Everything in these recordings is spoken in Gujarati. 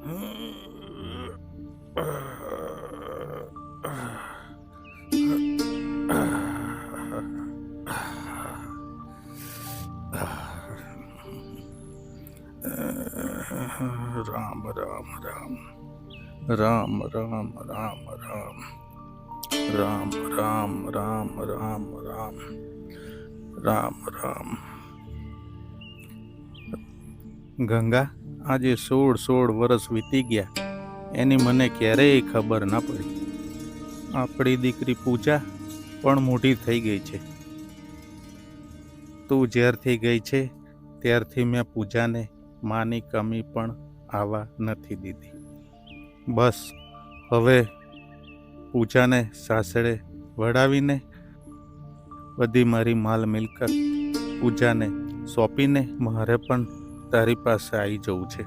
રામ રામ રામ રામ રામ રામ રામ રામ રામ રામ રામ રામ રામ રામ. ગંગા, આજે 16 વર્ષ વીતી ગયા, એની મને ક્યારેય ખબર ના પડી. આપણી દીકરી પૂજા પણ મોટી થઈ ગઈ છે. તું જ્યારથી ગઈ છે ત્યારથી મેં પૂજાને માની કમી પણ આવવા નથી દીધી. બસ હવે પૂજાને સાસરે વળાવીને બધી મારી માલ મિલકત પૂજાને સોંપીને મારે પણ તારી પાસે આવી જવું છે.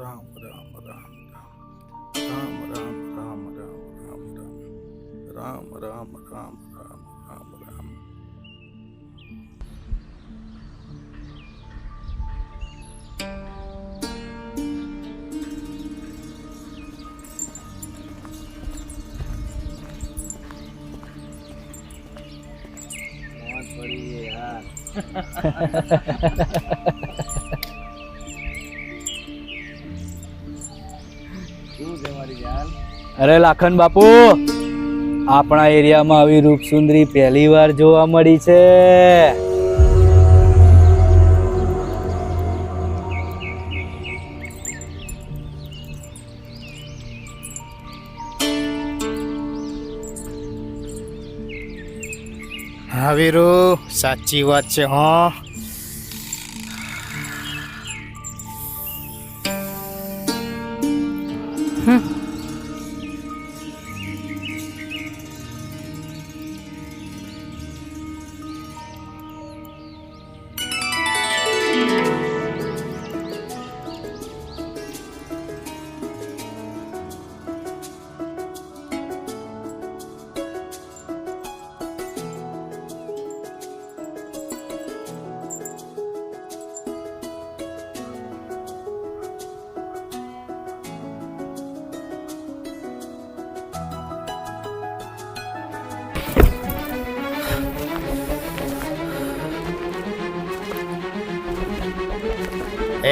રામ રામ રામ રામ રામ રામ રામ રામ રામ રામ રામ રામ રામ રામ રામ. અરે લાખન બાપુ, આપણા એરિયામાં આવી રૂપસુંદરી પહેલી વાર જોવા મળી છે. હા વીરુ, સાચી વાત છે. હા,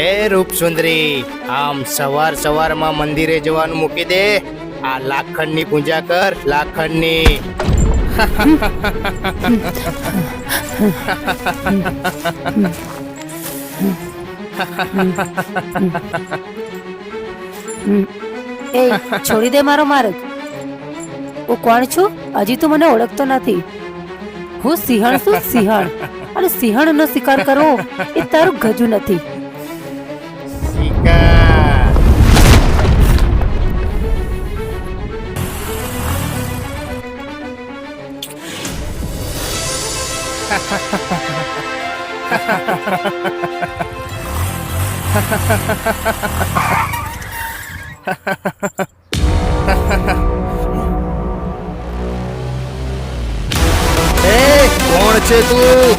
એ રૂપસુંદરી, આમ સવાર સવારમાં મંદિરે જવાનું મૂકી દે. આ લાખણની પૂજા કર, લાખણની. એ છોડી દે મારો માર્ગ. હું કોણ છું હજી તો મને ઓળખતો નથી. હું સિંહણ છું, સિંહણ. અને સિંહણનો શિકાર કરવો એ તારું ગજુ નથી. કોણ છે તું?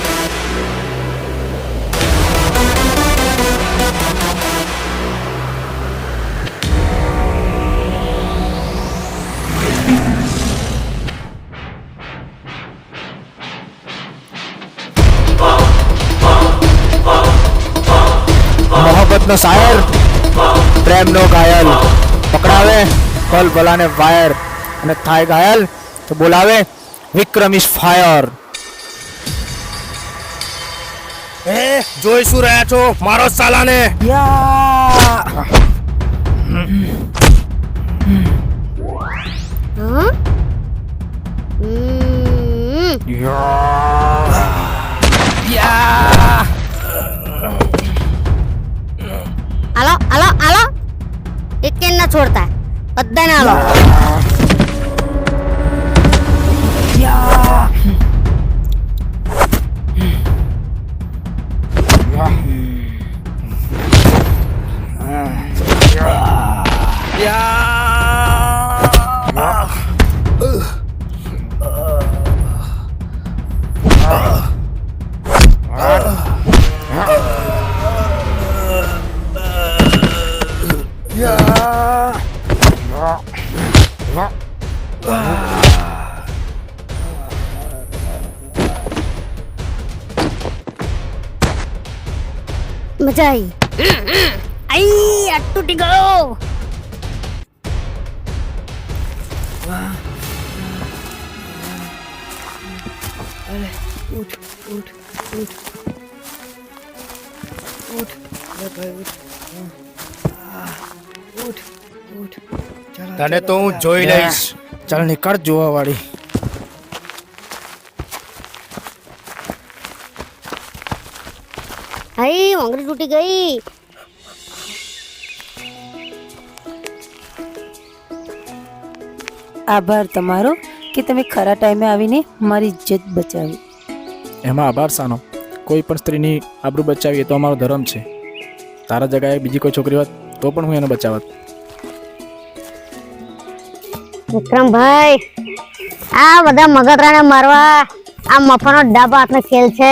મોહબ્બતનો શાયર, પ્રેમનો ઘાયલ. પકડાવે ભલ ભલાને વાયર, અને થાય ઘાયલ તો બોલાવે વિક્રમ ઇઝ ફાયર. જોઈ શું રહ્યા છો મારો સાલાને? હાલો હાલો હાલો, એક કેન ના છોડતા, બધાને હાલો. મજા આવી. આઈ આ તૂટી ગયો. તને તો હું જોઈ લઈશ. ચાલ નીકળ જોવા વાળી. આઈ મોંગરી તૂટી ગઈ. આભાર તમારો કે તમે ખરા ટાઈમે આવીને મારી ઇજ્જત બચાવી. એમાં આભાર સાનો. કોઈ પણ સ્ત્રીની આબરૂ બચાવીએ તો અમારો ધર્મ છે. તારા જગ્યાએ બીજી કોઈ છોકરી હોત તો પણ હું એને બચાવત. વિક્રમભાઈ, આ બધા મગતરાને મારવા આ મફાનો ડાબા હાથનો ખેલ છે,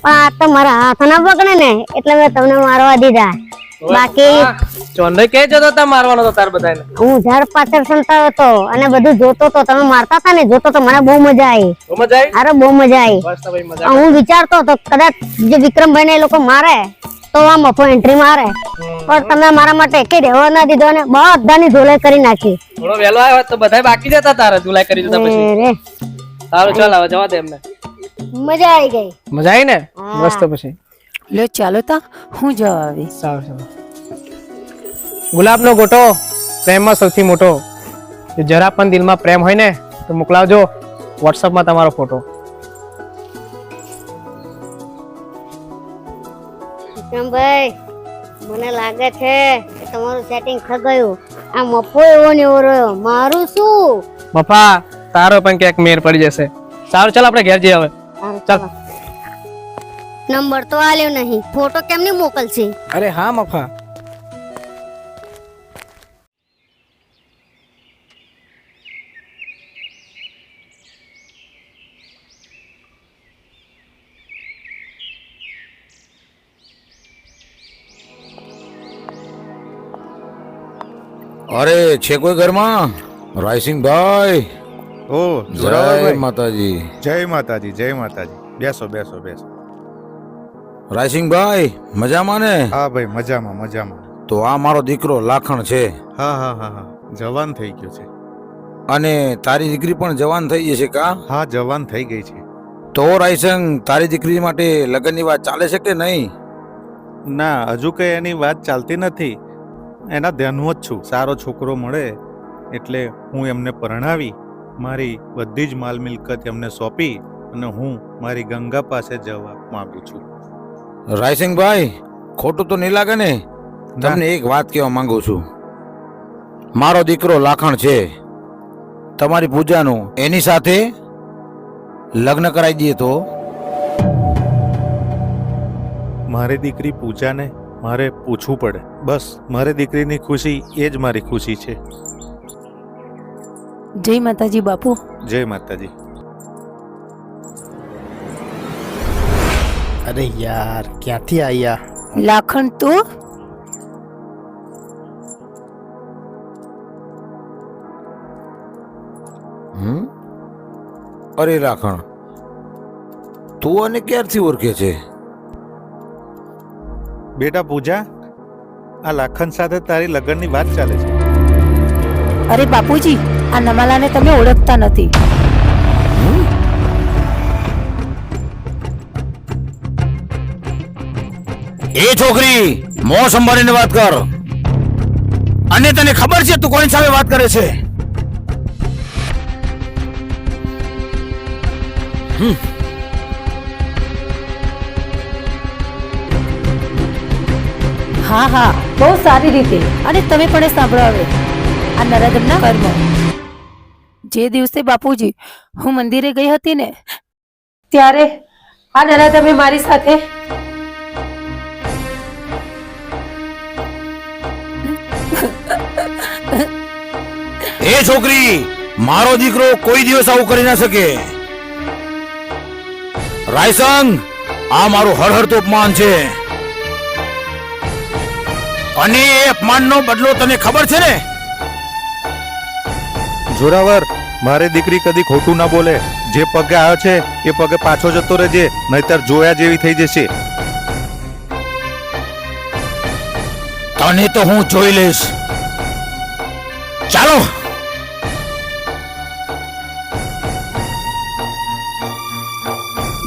પણ આ તો મારા હાથ ના પકડે ને એટલે મેં તમને મારવા દીધા. બાકી ચોંદે કે જતો તા મારવાનો તો તાર બધાને. હું ઝાડ પાછળ સંતાયો હતો અને બધું જોતો તો તમે મારતા હતા ને, જોતો તો મને બહુ મજા આવી. બહુ મજા આવી. અરે બહુ મજા આવી. બસ તો ભાઈ મજા. હું વિચારતો હતો કદાચ જે વિક્રમભાઈ ને એ લોકો મારે તો આ મફો એન્ટ્રી મારે, પણ તમે મારા માટે એકે રહેવા ના દીધો અને બધાની ધોલાઈ કરી નાખી. થોડો વહેલો આવ્યો હોત તો બધાય બાકી જતા તારે ધુલાઈ કરી દેતા પછી. રે સારું ચાલ હવે જવા દે એમને. મજા આવી ગઈ. મજા આવી ને? હા. બસ તો પછી લ્યો ચાલો તા હું જવા આવી. સારું સારું. ગુલાબનો ગોટો પ્રેમમાં સૌથી મોટો. જો જરા પણ દિલમાં પ્રેમ હોય ને તો મોકલાવજો વોટ્સઅપમાં તમારો ફોટો. વિક્રમભાઈ, મને લાગે છે કે તમારું સેટિંગ થઈ ગયું. આ મફો એવો ને એવો રહ્યો, મારું શું? મફા તારો પણ ક્યાંક મેર પડી જશે. સારું ચાલ આપણે ઘેર જઈએ હવે. ચાલ. નંબર તો આલ્યો નહીં, ફોટો કેમ નહીં મોકલશે? અરે હા મફા. અરે છે કોઈ ઘરમાં? રાયસિંગભાઈ, ઓ જય જોરાવરભાઈ, માતાજી. જય માતાજી, જય માતાજી. બેસો બેસો બેસો. રાયસિંગભાઈ મજામાં ને? હા ભાઈ, મજામાં મજામાં. તો આ મારો દીકરો લાખણ છે હા હા હા હા, જવાન થઈ ગયો છે. અને તારી દીકરી પણ જવાન થઈ જશે કા? હા, જવાન થઈ ગઈ છે. તો રાયસંગ, તારી દીકરી માટે લગ્નની વાત ચાલે છે કે નહીં? ના, હજુ કઈ એની વાત ચાલતી નથી. એના ધ્યાનમાં જ છું. સારો છોકરો મળે એટલે હું એમને પરણાવી મારી બધી જ માલ મિલકત એમને સોંપી અને હું મારી ગંગા પાસે જવા માંગુ છું. રાયસિંગભાઈ, ખોટું તો નહીં લાગે ને? તમને એક વાત કહેવા માંગુ છું. મારો દીકરો લાખણ છે, તમારી પૂજાનું એની સાથે લગ્ન કરાવી દઈએ તો? મારી દીકરી પૂજાને મારે પૂછવું પડે. બસ મારી દીકરીની ખુશી એ જ મારી ખુશી છે. જય માતાજી બાપુ. જય માતાજી. અરે યાર, ક્યાંથી આયા? લાખણ તું? અરે લાખણ, તું અને ક્યારથી ઓળખે છે? બેટા પૂજા, આ લાખન સાથે તારી લગ્નની વાત ચાલે છે. અરે બાપુજી, આ નમાલાને તમે ઓળખતા નથી. એ છોકરી, મોં સંભાળીને વાત કર. અને તને ખબર છે તું કોની સામે વાત કરે છે? હા હા, બહુ સારી રીતે. અને તમે પણ એ સાંભળો હવે. આ નરાધમના કર્મ. જે દિવસે બાપુજી હું મંદિરે ગઈ હતી ને, ત્યારે આ નરાધમે મારી સાથે એ છોકરી, મારો દીકરો કોઈ દિવસ આવું કરી ના શકે. રાયસંગ, આ મારું હળહળતું અપમાન છે. અને એ અપમાનનો બદલો તને ખબર છે ને? જોરાવર, મારી દીકરી કદી ખોટું ના બોલે. જે પગે આવ્યો છે એ પગે પાછો જતો રહેજે, નહીતર જોયા જેવી થઈ જશે. તને તો હું જોઈ લઈશ. ચાલો.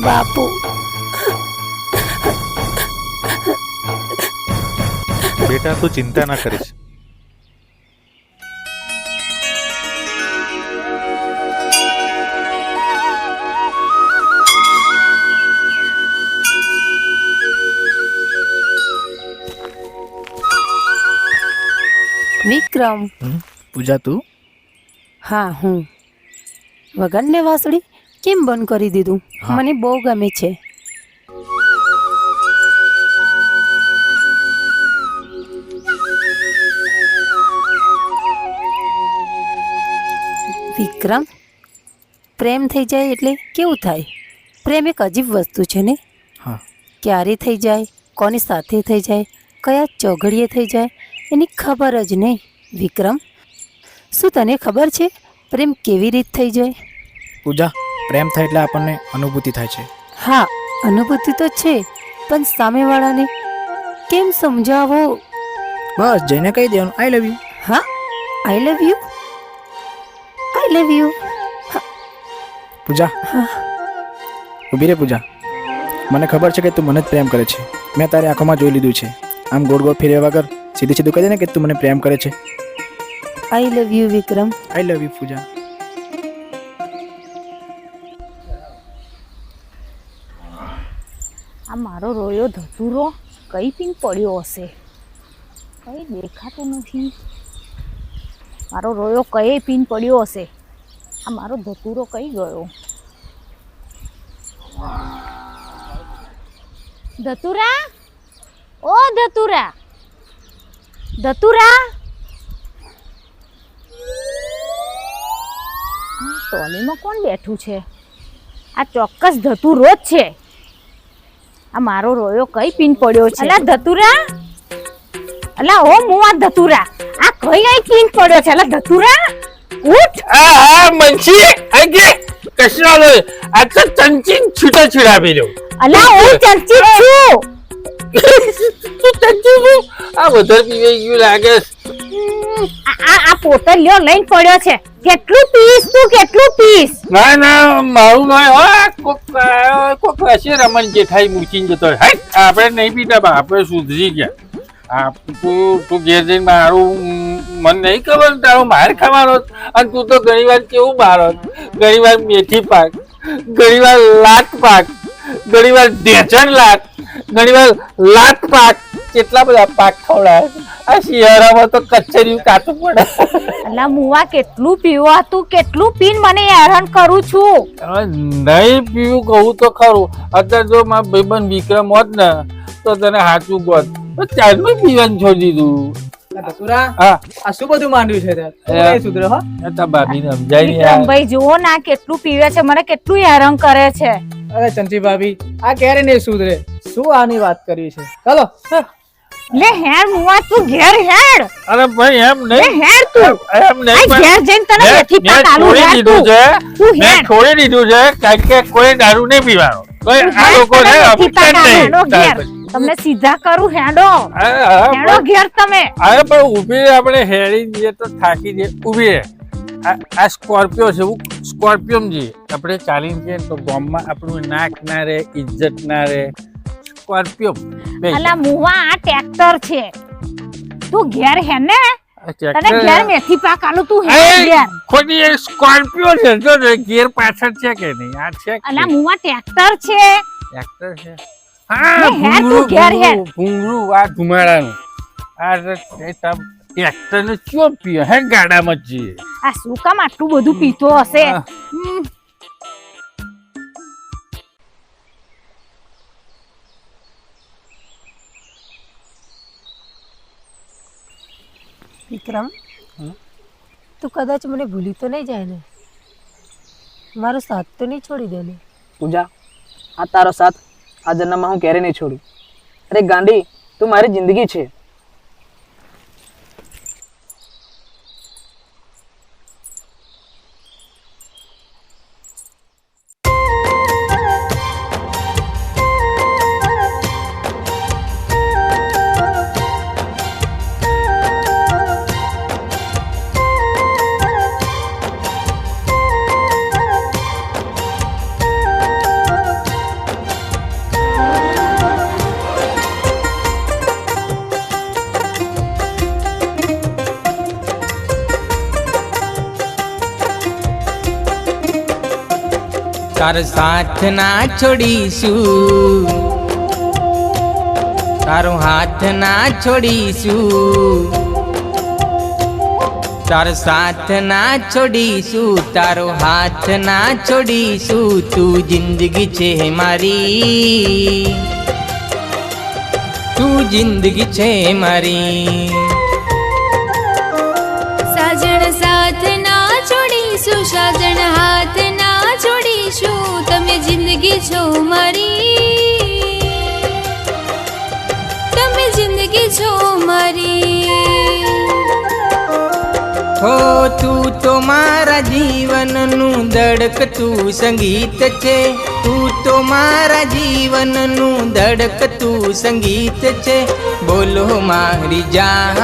બાપુ બેટા તું ચિંતા ના કરીશ. વિક્રમ. પૂજા તું હા હું. વગાડને વાંસળી કેમ બંધ કરી દીધું? હા. મને બહુ ગમે છે. વિક્રમ, પ્રેમ થઈ જાય એટલે કેવું થાય? પ્રેમ એક અજીબ વસ્તુ છે ને. હા. ક્યારે થઈ જાય, કોની સાથે થઈ જાય, કયા ચોઘડીએ થઈ જાય એની ખબર જ નહીં. વિક્રમ, શું તને ખબર છે પ્રેમ કેવી રીત થઈ જાય? પૂજા, પ્રેમ થાય એટલે આપણને અનુભૂતિ થાય છે. હા, અનુભૂતિ તો છે, પણ સામેવાળાને કેમ સમજાવો? બસ જઈને કહી દેવાનું આઈ લવ યુ. હા, આઈ love you, I love you. પૂજા ઊભી રે પૂજા. મને ખબર છે કે તું મને જ પ્રેમ કરે છે. મેં તારી આંખોમાં જોઈ લીધું છે. આમ ગોળ ગોળ ફેરવ્યા વગર સીધું સીધું કહી દે ને કે તું મને પ્રેમ કરે છે. I love you Vikram. I love you Pooja. આ મારો રોયો ધતુરો કઈ પીન પડ્યો હશે? કઈ દેખાતો નથી. મારો રોયો કઈ પીન પડ્યો હશે? આ મારો ધતુરો કઈ ગયો? ધતુરા, ઓ ધતુરા, ધતુરા. આ ટોલીમાં કોણ બેઠું છે? આ ચોક્કસ ધતુરો જ છે. આ મારો રોયો કઈ પીન પડ્યો છે? અલા ધતુરા, અલા ઓ મુઆ ધતુરા, આ કઈ પીન પડ્યો છે? અલા ધતુરા ઉઠ. હા મંછી આગે કશનાલો આ તો ચંચિન છૂટા છૂડા પેલો. અલા હું ચર્ચિત છું. તું ચંચી છું આ વધારે પીવે ગયું લાગે. આ પોતલિયો લઈને પડ્યો છે. કેટલું પીસ તું, કેટલું પીસ? ના ના મારું નહીં હો. કોક હશે રમણ જેઠાઈ મૂકીને જતો હોય. આપણે નહીં પીતા બા, આપણે સુધરી ગયા. તું ઘેર જઈને મારું મને નહીં ખબર તારું માર ખાવાનો. અને તું તો ઘણી વાર કેવું મારો, ઘણી વાર મેથી પાક, ઘણી વાર લાત પાક, ઘણી વાર ઢેચણ લાત, ઘણી વાર લાત પાક. કેટલા બધા પાક ખવડાય. આ શિયાળામાં તો કચરિયું કાચું પડે. અલા મુવા કેટલું પીવા તું, કેટલું પીન મને હેરાન કરું છું. નહીં પીવું કહું તો ખરું. અત્યારે જો મારા ભાઈબંધ વિક્રમ હોત ને તો તને સાચું ગોત. ચારનું પીવાનું છોડી દીધું. હા આ શું બધું માંડ્યું છે ત્યાં? સુધરે હો. ભાભીને સમજાય નહીં. વિક્રમભાઈ જુઓ ના કેટલું પીવે છે, મને કેટલું હેરાન કરે છે. અરે ચંચી ભાભી, આ ક્યારે નહીં સુધરે? શું આની વાત કરી છે? ચાલો લે હેડ મુવા તું ઘેર હેડ. અરે ભાઈ એમ લે નહીં, હેડ તું. એમ નહીં. આ ઘેર જઈને તને મેથી મેં પાક આલુ છોડી હેડ દીધું તું. છે. તું મેં હેડ. છોડી દીધું છે કારણ કે કોઈ દારૂ નહીં પીવાનો. કોઈ આ હેડ, લોકો તને ને મેથી પાક આલુ. હેડો ઘેર. અરે તમને સીધા કરું હેડો. હેડો ઘેર તમે. પણ ઉભી રે, આપણે હેડી જઈએ તો થાકી જઈએ. ઉભી રે. આ સ્કોર્પિયો છે, સ્કોર્પિયો જઈએ આપણે ચાલીને જઈએ તો ગામમાં આપણું નાક ના રહે, ઇજ્જત ના રહે. સ્કોર્પિયો અલા મુવા આ ટ્રેક્ટર છે. તું ઘેર હે ને, તને ઘેર મેથી પાક આલુ. તું હેડ ઘેર. ખોટી એ સ્કોર્પિયો છે તો ગેર પાછળ છે કે નહીં? આ છે અલા મુવા ટ્રેક્ટર છે. ટ્રેક્ટર છે. હા લે હેડ તું ઘેર હેડ. ભૂંગળું આ ધુમાડાનું આ ટ્રેક્ટર ને ચો પીએ હે ગાડામાં જ જઈએ. આ શું કામ આટલું બધું પીતો હશે? હા. વિક્રમ, તું કદાચ મને ભૂલી તો નહીં જાય ને? મારો સાથ તો નહીં છોડી દે ને? પૂજા, આ તારો સાથ આ જન્મમાં હું ક્યારે નહીં છોડું. અરે ગાંડી, તું મારી જિંદગી છે. તારો સાથ ના છોડીશું, તારો હાથ ના છોડીશું, તારો સાથ ના છોડીશું, તારો હાથ ના છોડીશું. તું જિંદગી છે મારી, તું જિંદગી છે મારી. સાજણ સાથ ના છોડીશું, સાજણ હાથ ના છોડીશું. તમે જિંદગી છો મારી, તમે જિંદગી છો મારી. હો તું તો મારા જીવનનું ધડકતું સંગીત છે, તું તો મારા જીવનનું ધડકતું સંગીત છે. બોલો મારી જાન,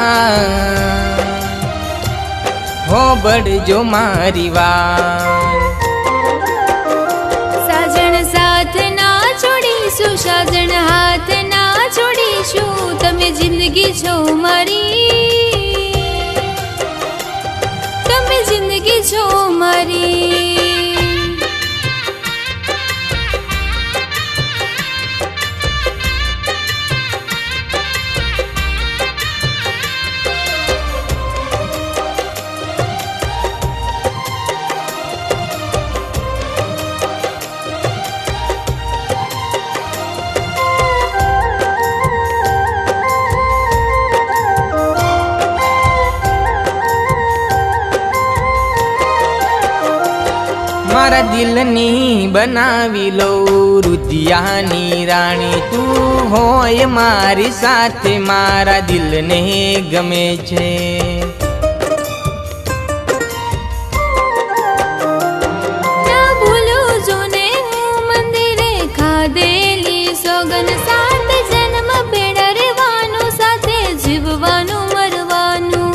હો બળજો મારી વાત. સાજણ સાથ ના છોડીશું, સાજણ હાથ ના છોડીશું. તમે જિંદગી છો મારી, તમે જિંદગી છો મારી. મારા દિલની બનાવી લો રુદિયાની રાણી. તું હોય મારી સાથે, મારા દિલને ગમે છે. ના ભૂલું જો ને હું મંદિરે ખાધેલી સોગન, સાત જન્મ ભેળા રહેવાનું, સાથે જીવવાનું મરવાનું.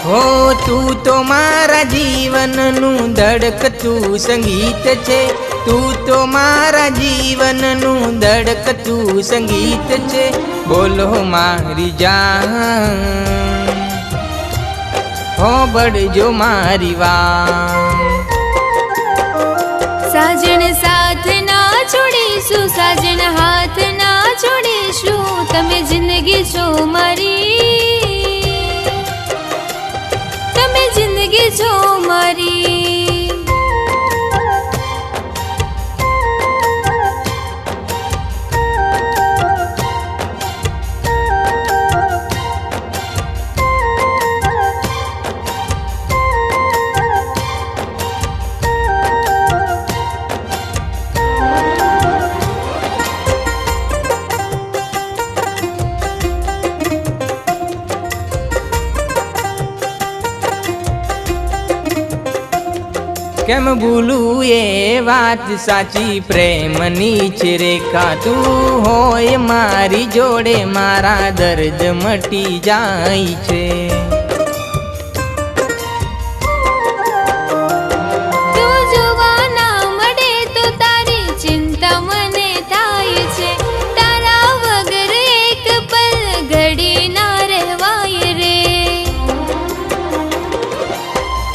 હો તું તો મારા જીવનનું ધડકતું સંગીત છે, તું તો મારા જીવનનું ધડકતું સંગીત છે. બોલો મારી જાન, હો બળજો મારી વાત. સાજણ સાથ ના છોડીશું, સાજણ હાથ ના છોડીશું. તમે જિંદગી છો મારી, તમે જિંદગી છો મારી. કેમ ભૂલું એ વાત સાચી, પ્રેમની છે રેખા. તું હોય મારી જોડે, મારા દર્દ મટી જાય છે. તું જોવા ના મળે તો તારી ચિંતા મને થાય છે. તારા વગર એક પલ ઘડી ના રહેવાય રે.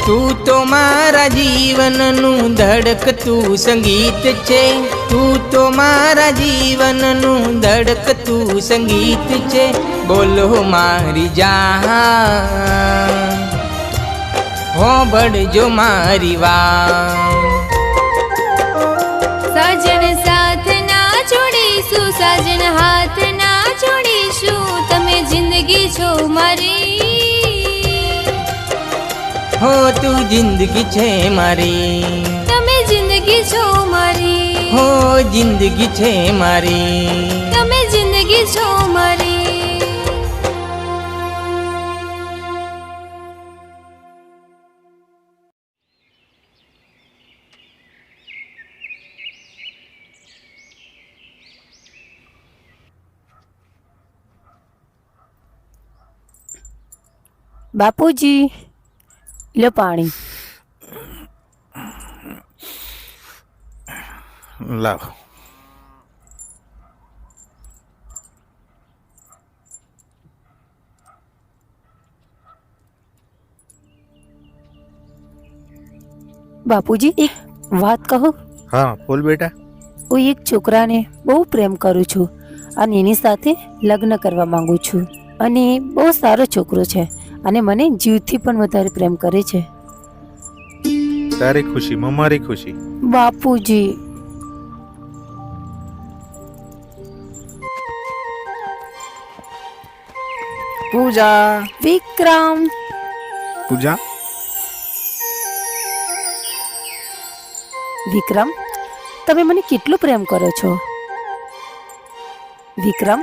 તું તો મારા જીવનનું ધડકતું સંગીત છે, તું તો મારા જીવનનું ધડકતું સંગીત છે. બોલો મારી જાન, હો બળજો મારી વાત. સાજણ સાથ ના છોડીશું, સાજણ હાથ ના છોડીશું. તમે જિંદગી છો મારી, હો તું જિંદગી છે મારી, તમે જિંદગી છો મારી. હો જિંદગી છે મારી, તમે જિંદગી છો મારી. બાપુજી લો પાણી. લાવ. બાપુજી એક વાત કહું. હા બોલ બેટા. હું એક છોકરાને બહુ પ્રેમ કરું છું અને એની સાથે લગ્ન કરવા માંગુ છું. અને એ બહુ સારો છોકરો છે અને મને જીવથી પણ વધારે પ્રેમ કરે છે. તારી ખુશીમાં મારી ખુશી. બાપુજી, પૂજા વિક્રમ, પૂજા વિક્રમ, તમે મને કેટલો પ્રેમ કરો છો વિક્રમ?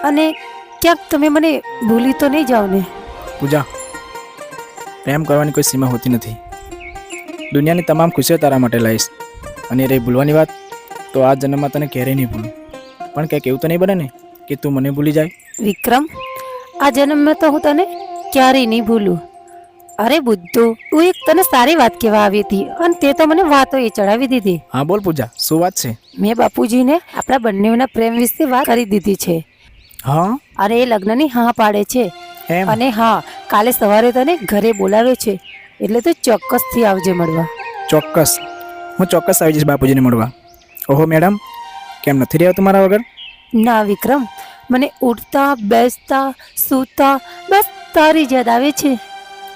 અને ક્યાંક તમે મને ભૂલી તો નહીં જાઓ ને? પૂજા, પ્રેમ કરવાની કોઈ સીમા હોતી નથી. દુનિયાની તમામ ખુશીઓ તારા માટે લાવીશ. અને રહી ભૂલવાની વાત, તો આ જન્મમાં તને ક્યારેય નહીં ભૂલું. પણ કંઈક એવું તો નહીં બને ને કે તું મને ભૂલી જાય? વિક્રમ, આ જન્મમાં તો હું તને ક્યારેય નહીં ભૂલું. અરે બુદ્ધુ, તું એક તને સારી વાત કહેવા આવી હતી અને તે તો મને વાતો એ ચડાવી દીધી. હા બોલ પૂજા, શું વાત છે? મેં બાપુજીને આપણા બંનેના પ્રેમ વિશે વાત કરી દીધી છે. હા? અરે એ લગ્નની હા પાડે છે. એમ? અને હા, કાલે સવારે તને ઘરે બોલાવે છે, એટલે તું ચોક્કસથી આવજે મળવા. ચોક્કસ, હું ચોક્કસ આવી જઈશ બાપુજીને મળવા. ઓહો મેડમ, કેમ નથી રહ્યા તમારા વગર? ના વિક્રમ, મને ઉઠતા બેસતા સૂતા બસ તારી જ યાદ આવે છે.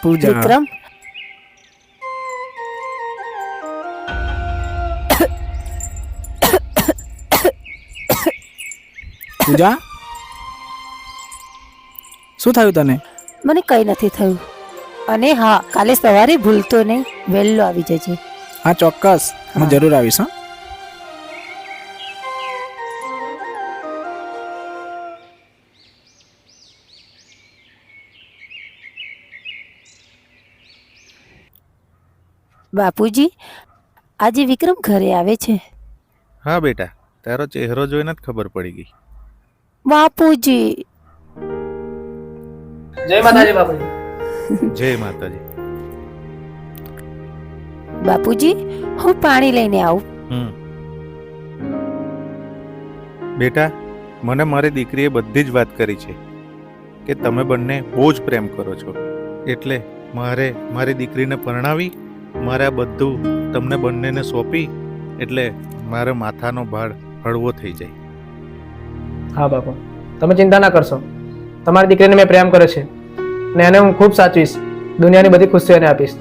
પૂજા વિક્રમ, પૂજા, શું થયું તને? મને કંઈ નથી થયું. અને હા, કાલે સવારે ભૂલતો નહીં, વહેલો આવી જજે. હા ચોક્કસ, હું જરૂર આવીશ. હા બાપુજી, આજે વિક્રમ ઘરે આવે છે. હા બેટા, તારો ચહેરો જોઈને જ ખબર પડી ગઈ. બાપુજી, જય માતાજી બાપુજી. જય માતાજી. બાપુજી, હું પાણી લઈને આવું. બેટા, મને મારી દીકરીએ બધી જ વાત કરી છે કે તમે બંને બહુ જ પ્રેમ કરો છો. એટલે મારે મારી દીકરીને પરણાવી, મારે આ બધું તમને બંનેને સોંપી, એટલે મારા માથાનો ભાર હળવો થઈ જાય. હા બાપુ, તમે ચિંતા ના કરશો. તમારી દીકરીને મેં પ્રેમ કર્યો છે અને એને હું ખૂબ સાચવીશ. દુનિયાની બધી ખુશીઓ એને આપીશ.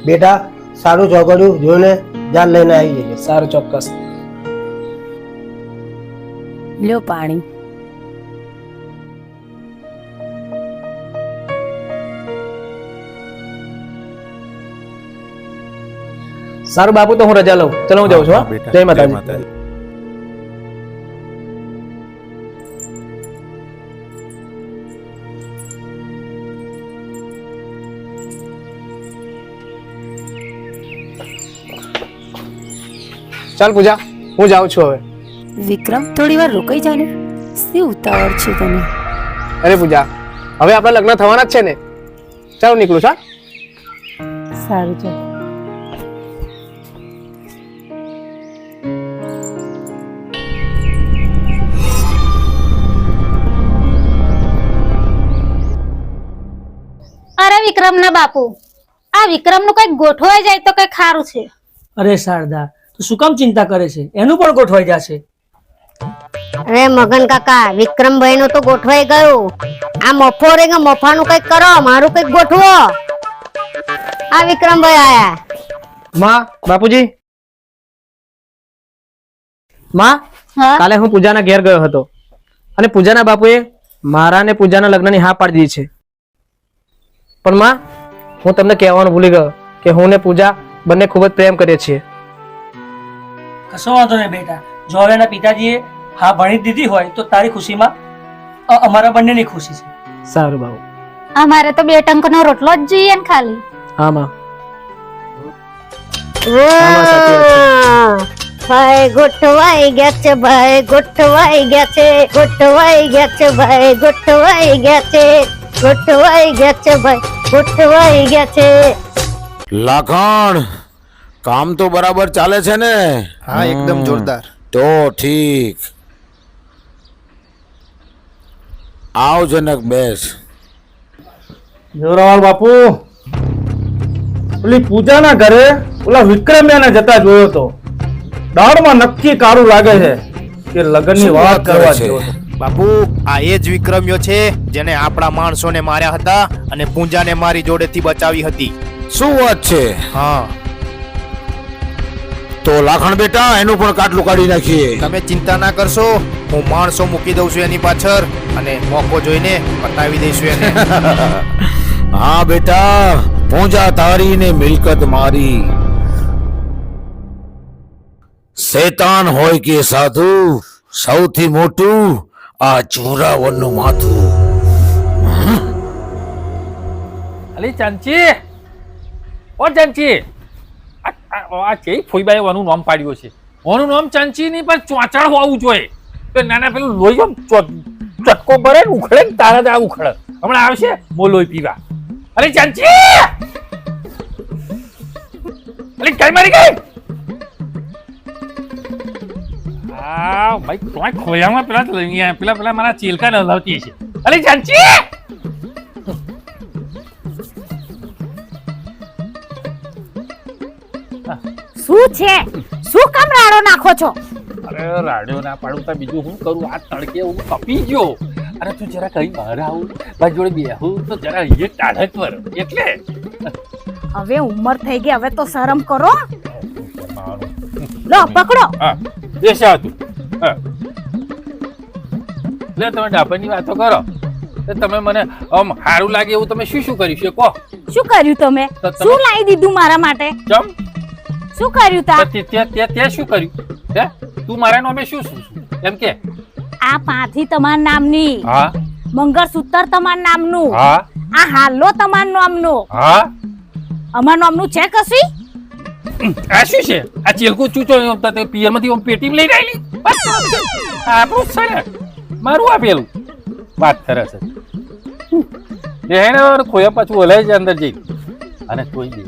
બેટા, સારું ચોકડ્યું જોઈને જાન લઈને આવી જજે. સારું, ચોક્કસ. લ્યો પાણી. સારું બાપુ, તો હું રજા લઉં. ચલો હું જાઉં છું. હા, હા? બેટા, જય જય માતાજી. માતાજી. ચાલ પૂજા, હું જાઉં છું હવે. વિક્રમ, થોડી વાર રોકાઈ જા ને. શી ઉતાવળ છે તને? અરે પૂજા, હવે આપણા લગ્ન થવાના જ છે ને. ચાલો નીકળું છું. સારું ચાલ. અરે વિક્રમ ના બાપુ, આ વિક્રમ નું કઈક ગોઠવાઈ જાય તો કઈ ખારું છે. અરે શારદા, તું શું કામ ચિંતા કરે છે? એનું પણ ગોઠવાઈ જશે. અરે મગન કાકા, વિક્રમભાઈ નું તો ગોઠવાઈ ગયું. આ મફો રે કે મફાનું કઈક કરો, મારું કઈક ગોઠવો. આ વિક્રમભાઈ આયા. માં, બાપુજી. માં, હા? કાલે હું પૂજાના ઘેર ગયો હતો અને પૂજાના બાપુએ મારા ને પૂજાના લગ્નની હા પાડી દીધી છે. પણ માં, હું તમને કહેવાનું ભૂલી ગયો કે હું ને પૂજા બંને ખૂબ જ પ્રેમ કરીએ છીએ. કશો વાંધો નહીં બેટા. જો હવે એના પિતાજીએ હા ભણી દીધી હોય તો તારી ખુશીમાં અમારા બંનેની ખુશી છે. સારું બાબુ. અમારે તો બે ટંકનો રોટલો જ જોઈએ ને ખાલી. હા માં. ભાઈ ગોઠવાઈ ગયા છે, ભાઈ ગોઠવાઈ ગયા છે, ગોઠવાઈ ગયા છે, ભાઈ ગોઠવાઈ ગયા છે, ગોઠવાઈ ગયા છે, ભાઈ ગોઠવાઈ ગયા છે. લાખણ, કામ તો બરાબર ચાલે છે ને? હા એકદમ જોરદાર. તો ઠીક. આવ જનક, બેસ. જોરાવાલ બાપુ, પેલી પૂજાના ઘરે ઓલા વિક્રમ્યાને જતા જોયો તો દાળમાં નક્કી કાળું લાગે છે કે લગ્નની વાત કરવા જેવો છે. બાપુ આ એ જ વિક્રમ્યો છે જેને આપણા માણસોને માર્યા હતા અને પૂંજાને મારી જોડેથી બચાવી હતી. શું વાત છે? હા, તો લાખણ બેટા એનું પણ કાટલું કાઢી નાખીએ. તમે ચિંતા ના કરશો, હું માણસો મૂકી દઉં છું એની પાછળ અને મોકો જોઈને પતાવી દઈશું એને. હા બેટા, પૂંજા તારી ને મિલકત મારી. શેતાન હોય કે સાધુ, સૌથી મોટું આ ચોરાવરનું માથું. અલી ચાંચી, ઓ ચાંચી, આ છે ફોઈબાએ વાનું નામ પાડ્યું છે. ઓનું નામ ચાંચી નહીં પણ ચોચાળ હોવું જોઈએ. તો નાના પેલું લોહી આમ ચટકો ભરે ને ઉખડે ને તારા જ આ ઉખડે. હમણાં આવશે મો લોહી પીવા. અલી ચાંચી, અલી કઈ મારી ગઈ? આ ભાઈ તોય ખોયામાં પેલા મારા ચીલકા ન હલાવતી છે. અલી ચાંચી, શું છે? શું કામ રાડો નાખો છો? અરે રાડ્યો ના પાડું તો બીજું શું કરું? આ તડકે હું કપી ગયો. અરે તું જરા કઈ બહાર આવું, મારી જોડે બેહું તો જરા એ ટાઢક પર એટલે. હવે ઉંમર થઈ ગઈ, હવે તો શરમ કરો. લો પકડો. હા બેસા તું. હા લે, તમે ડાપણની વાતો કરો તો તમે મને આમ સારું લાગે એવું તમે શું શું કર્યું છે કહો? શું કર્યું તમે? તો તમે- શું લાવી દીધું મારા માટે? ચમ શું કર્યું તા? ત્યાં શું કર્યું? હે તું મારા નામે શું શું એમ કે? આ પાથી તમારા નામની, હા મંગળસૂત્ર તમારા નામનું, હા આ હાલો તમારા નામનું, હા અમારા નામનું છે કશું? આ શું છે? આ ચેલકું ચૂચો પિયરમાંથી આમ પેટી લઈ આવેલી આપણું જ છે ને, મારું આપેલું વાત કરે છે. એને ખોયા પાછું ઓલાય છે અંદર જઈ અને કોઈ દે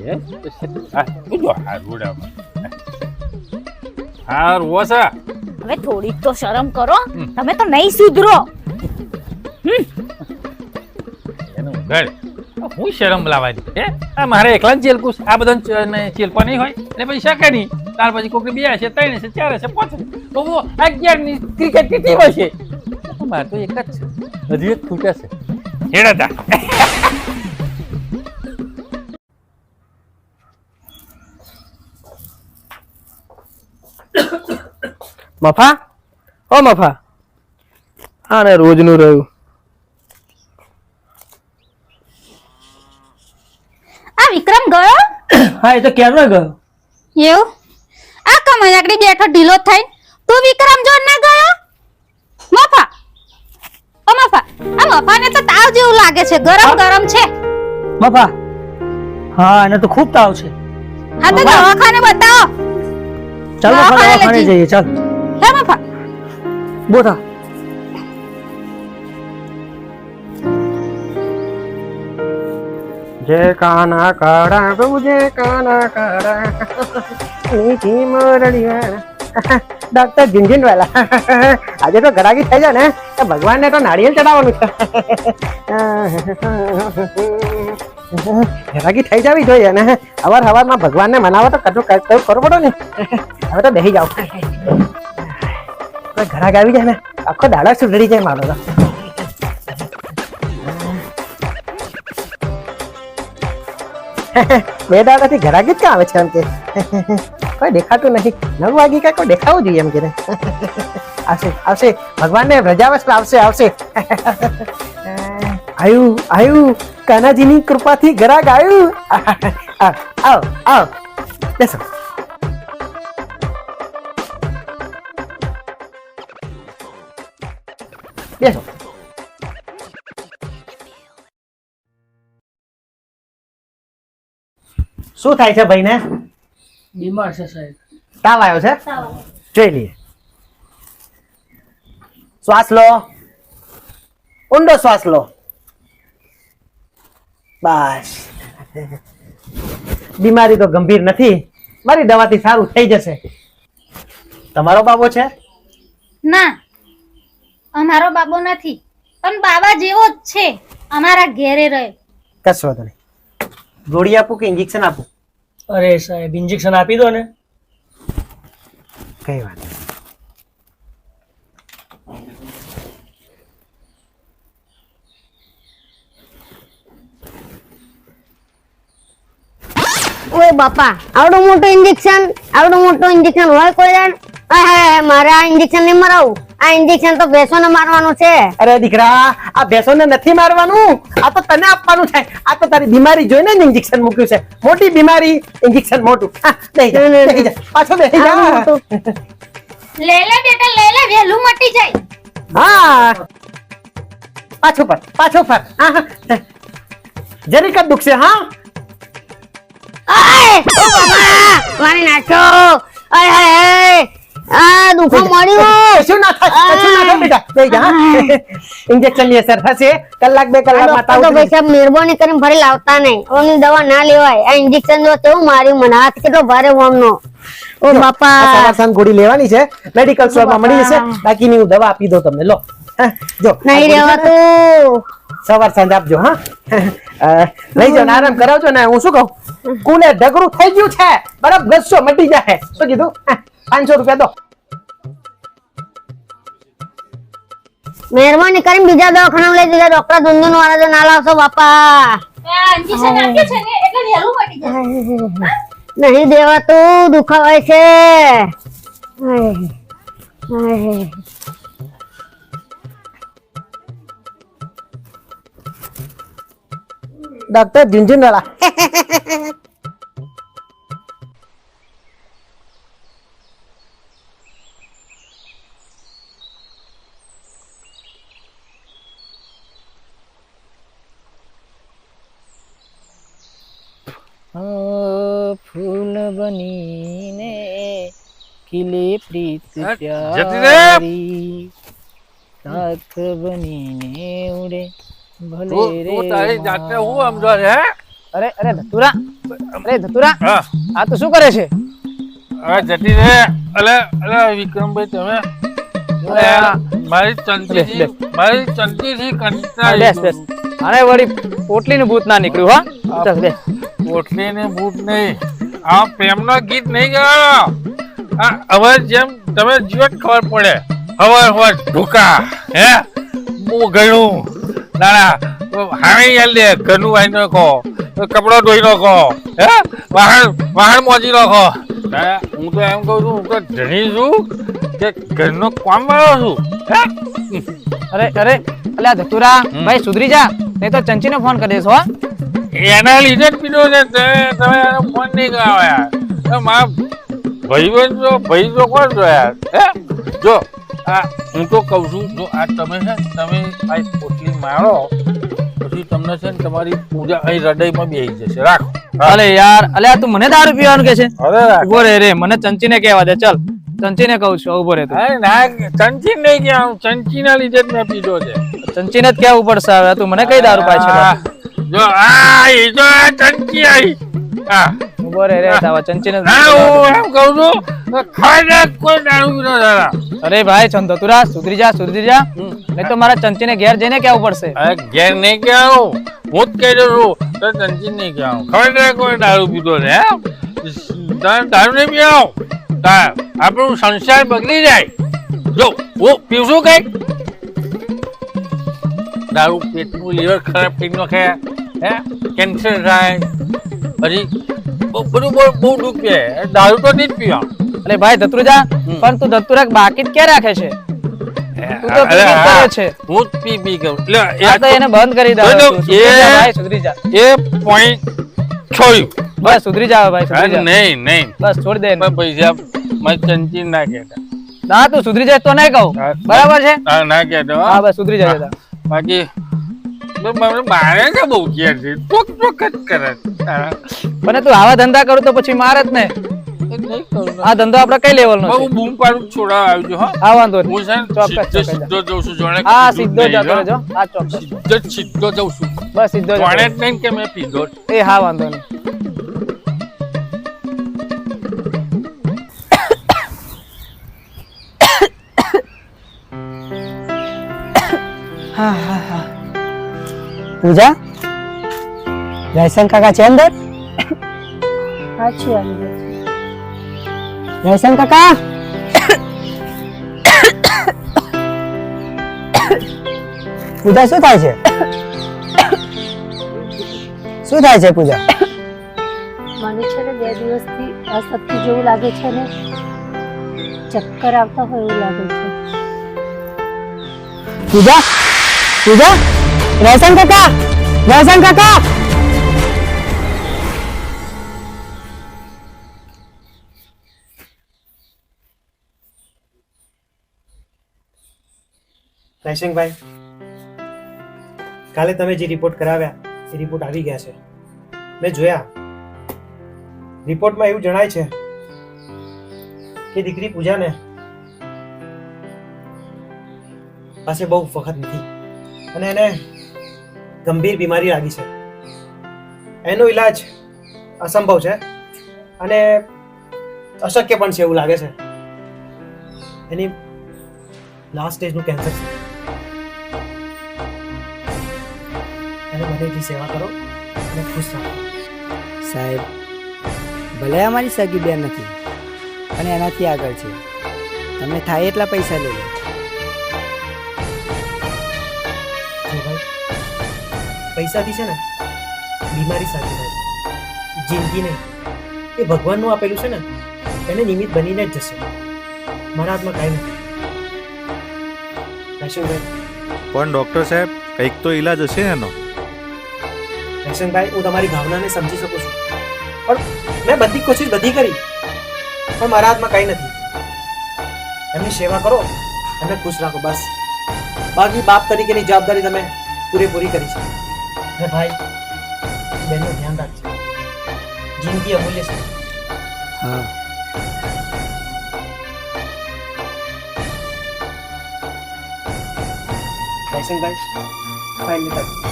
હા રોસા. હવે થોડીક તો શરમ કરો. તમે તો નહીં સુધરો. એનું ઉઘાડ હું શરમ લાવવાની હે? આ મારે એકલા જ ચેલકું આ બધા ચેલપા નહીં હોય એટલે પછી શકે નહીં. ત્યાર પછી કોઈક 2 હશે, 3 હશે, 4 હશે, 5 હશે, તો 11 ની ક્રિકેટ કેટલી હોય છે? મારે તો એક જ છે, હજી એક ખૂટે છે. હેડા મફા, ઓ મફા, આને રોજનું રહ્યું. આ વિક્રમ ગયો? હા એ તો ક્યારનો ગયો. એવું? આ કમાઈ આગળ બેઠો ઢીલો થઈ. તું વિક્રમ જોન ના ગયો? મફા, ઓ મફા, આ મફાને તો તાવ જેવું લાગે છે, ગરમ ગરમ છે. મફા, હા એને તો ખૂબ તાવ છે. હા તો દવાખાને બતાવો. ચાલ મફા, દવાખાને જઈએ. ચાલ હે મફા. બોથા. જય કાના કાળા પ્રભુ, જય કાના કાળા મીઠી મોરડીવાળા ડોક્ટર ઝીંઝીન વાલા. આજે તો ગરાગી થઈ જાય ને તો ભગવાનને તો નાળિયેર ચડાવવાનું છે. ગરાગી થઈ જવી જોઈએ ને. અવાર હવારમાં ભગવાનને મનાવો તો કશું કરવું પડે ને. હવે તો બેસી જાવ. ઘરાક આવી જાય ને આખો દાડો સુધરી જાય મારો તો. બે દાડાથી ઘરાકી જ ક્યાં આવે છે એમ કે કોઈ દેખાતું નથી. 9 વાગી કાંઈ કોઈ દેખાવું જોઈએ એમ કે આવશે આવશે ભગવાનને વ્રજાવશ આવશે આવશે. આયુ આયુ કાનાજીની કૃપાથી ઘરાક આવ્યું. આવ આવ બેસો. બેસો. શું થાય છે ભાઈને? બીમાર છે સાહેબ. તાવ આવ્યો છે? જોઈ લઈએ. શ્વાસ લો, ઊંડો શ્વાસ લો. બસ. બીમારી તો ગંભીર નથી, મારી દવાથી સારું થઈ જશે. તમારો બાબો છે? ના, અમારો બાબો નથી, પણ બાબા જેવો જ છે. અમારા ઘેરે રહે. કશો વાંધો નહીં. ગોળી આપું કે ઇન્જેક્શન આપું? અરે સાહેબ ઇન્જેક્શન આપી દો ને. કઈ વાત નહીં. ઓય બાપા, આવડું મોટું ઇન્જેક્શન હોય કોઈ દાડ? મારે આ ઇન્જેક્શન નહીં મરાવું. આ ઇન્જેક્શન તો ભેંસોને મારવાનું છે. અરે દીકરા, આ ભેંસોને નથી મારવાનું, આ તો તને આપવાનું છે. આ તો તારી બીમારી જોઈને ને ઇન્જેક્શન મૂક્યું છે. મોટી બીમારી, ઇન્જેક્શન મોટું. લઈ જા, પાછો બેસી જા. લે લે બેટા લે લે, વહેલું મટી જાય. હા, પાછો ફર. હા, જરીક જ દુખશે. હા, ઓ બાબા, મારી નાખો. આ દુખો મળ્યું. કશું ના થાય બેટા. લઈ જા. ઇન્જેક્શન ની અસર થશે, કલાક 2 કલાકમાં તાવ ભાઈ સાહેબ મહેરબાની કરીને ફરી લાવતા નહીં. ઓની દવા ના લેવાય. આ ઇન્જેક્શન જો કેવું માર્યું મને, હાથ કેટલો ભારે હોમનો. ઓ બાપા, સવાર ગોળી લેવાની છે, મેડિકલ સ્ટોર માં મળી જશે. બાકીની હું દવા આપી દઉં તમને. લો જો, નહીં રહેવાતું. સવાર સાંજ આપજો. હા, લઈ જાઓ ને આરામ કરાવજો ને. હું શું કહું, કુલે ઢગરું થઈ ગયું છે, બરફ ઘસશો મટી જાય. શું કીધું? 500 રૂપિયા દો. મહેરબાની કરીને બીજા દવાખાના લઈ જજો. ડોક્ટર ધુંધુન વાળા ના લાવશો બાપા. ઇન્જેક્શન આપ્યું છે ને એટલે વહેલું મટી જાય. નહીં દેવાતું, દુખાવાય છે. ડોક્ટર ઝુંઝુનવાળા. ફૂલ બનીને ખીલે પ્રીત જતી રે. પ્યારી, શાખ બનીને ઉડે ભલે રે તારી જાતને હું સમજો છે? અરે ધતુરા, હા, આ તો શું કરે છે? હવે જતી રે. અલે વિક્રમભાઈ તમે મારી ચંતીથી કંટાળી બેસ. આને વળી પોટલીનું ભૂત ના નીકળ્યું. હા, ચાલ બેસ. પોટલી ને બૂટ નહીં, આ પ્રેમનો ગીત નહીં ગાયો. હવે જેમ તમે જીવત ખબર પડે. હવે ઢોકા હે હું ગયું ના હાણી યાર લે, ઘરનું વાઈ નાખો, કપડો ધોઈ નાખો, હે વાહણ મોજી નાખો. હું તો એમ કહું છું, હું તો ધણી છું કે ઘરનો કામ વાળો છું. અરે અલ્યા ધતુરા ભાઈ, સુધરી જા, નહીં તો ચંચીને ફોન કરી દેશો. હા, એના લીધે જ પીધો છે. તમે એનો ફોન નહીં કરાવો યાર. મારા ભાઈ જો કોણ છો યાર? હે જો હું તો કહું છું, જો આ તમે છે ને તમે આ પોટલી મારો પછી તમને છે ને તમારી પૂજા અહીં હૃદયમાં બેસી જશે. રાખો. અલે યાર, અલ્યા તું મને દારૂ પીવાનું કે છે? અરે ઉભો રે, મને ચંચીને કહેવા દે. ચાલ, ચંચીને કહું છું, ઉભો રે તું. ના ચંચી નહીં ગયા, ચંચીના લીધે જ મેં પીધો છે. ચંચીને જ કહેવું પડશે. હવે તું મને કઈ દારૂ પાય છે? જો એ તો ચંચી આવી. ઉભો રે ચંચીને. હું એમ કહું છું, ખાઈને કોઈ દારૂ પીધો દાદા. અરે ભાઈ ધતુરા, સુધરી જા. નહીં તો મારા ચંચીને ઘેર જઈને કહેવું પડશે. ઘેર નહીં કહેવાનું, હું જ કહી દઉં છું. તો ચંચી નહીં કહેવાનું, ખબર કોઈ દારૂ પીધો છે. દારૂ નહીં પીવો, આપણું સંસાર બગડી જાય. જો હું પીવશું કઈક દારૂ પેટનું લીવર ખરાબ થઈ નાખે, હે કેન્સર થાય, પછી બધું બહુ દુઃખ છે. દારૂ તો નહીં જ પીવા. અરે ભાઈ ધતુરા, પણ તું ધતુરા બાકી ક્યાં રાખે છે? તું તો પી કરે છે. હું જ પી કરું. આ તો એને બંધ કરી દે. ભાઈ સુધરી જા. એ પોઈન્ટ છોડ્યું. બસ સુધરી જાવ ભાઈ, સુધરી જા. નહીં બસ છોડ દે. પૈસા મારી ચંચી ના કહેતા. ના તું સુધરી જાય તો નહીં કહું. બરાબર છે? ના કહેતો. હા બસ સુધરી જાય. બાકી મારે છે બહુ ઘેર છે, ટોક જ કરે. પણ તું આવા ધંધા કરું તો પછી મારે જ ને. આ ધંધો આપણે કઈ લેવલ નો છે? બહુ બૂમ પાડું છોડા આવજો. હા વાંધો નહીં. હું છે ને સીધો જઉં છું. જોણે હા સીધો જતો રહેજો. હા ચોક્કસ સીધો જઉં છું. બસ સીધો જોણે જ નહીં કે મેં પીધો. એ હા વાંધો નહીં. પૂજા, જયશંકર કાકા છે અંદર? સાચી આવી ગઈ. જયસંગ કાકા પૂજા શું થાય છે? શું થાય છે પૂજા? મને છે ને 2 દિવસથી અશક્તિ જેવું લાગે છે ને ચક્કર આવતા હોય એવું લાગે છે. પૂજા પૂજા જયસંગ કાકા જયસંગ કાકા રાયસિંગભાઈ, કાલે તમે જે રિપોર્ટ કરાવ્યા એ રિપોર્ટ આવી ગયા છે. મેં જોયા. રિપોર્ટમાં એવું જણાય છે કે દીકરી પૂજાને પાસે બહુ વખત નથી અને એને ગંભીર બીમારી લાગી છે. એનો ઈલાજ અસંભવ છે અને અશક્ય પણ છે એવું લાગે છે. એની લાસ્ટ સ્ટેજનું કેન્સર છે. એને બને એટલી સેવા કરો અને ખુશ રાખો. સાહેબ, ભલે અમારી સગી બેન નથી અને એનાથી આગળ છે. તમે થાય એટલા પૈસા લઈ લો. જો ભાઈ, પૈસાથી છે ને બીમારી સાચી થાય. જિંદગી નહીં, એ ભગવાનનું આપેલું છે ને એને નિમિત્ત બનીને જ જશે. મારા હાથમાં કાંઈ નથી. રાયસિંગભાઈ, પણ ડૉક્ટર સાહેબ કંઈક તો ઈલાજ હશે એનો. રાયસિંગભાઈ, હું તમારી ભાવનાને સમજી શકું છું, પણ મેં બધી કોશિશ બધી કરી, પણ મારા હાથમાં કાંઈ નથી. એમની સેવા કરો, એમને ખુશ રાખો, બસ. બાકી બાપ તરીકેની જવાબદારી તમે પૂરેપૂરી કરી છે. અને ભાઈ, બેનનું ધ્યાન રાખજો. જિંદગી અમૂલ્ય છે. હા, રાયસિંગભાઈ, ફાઇલ લેતા જાઓ.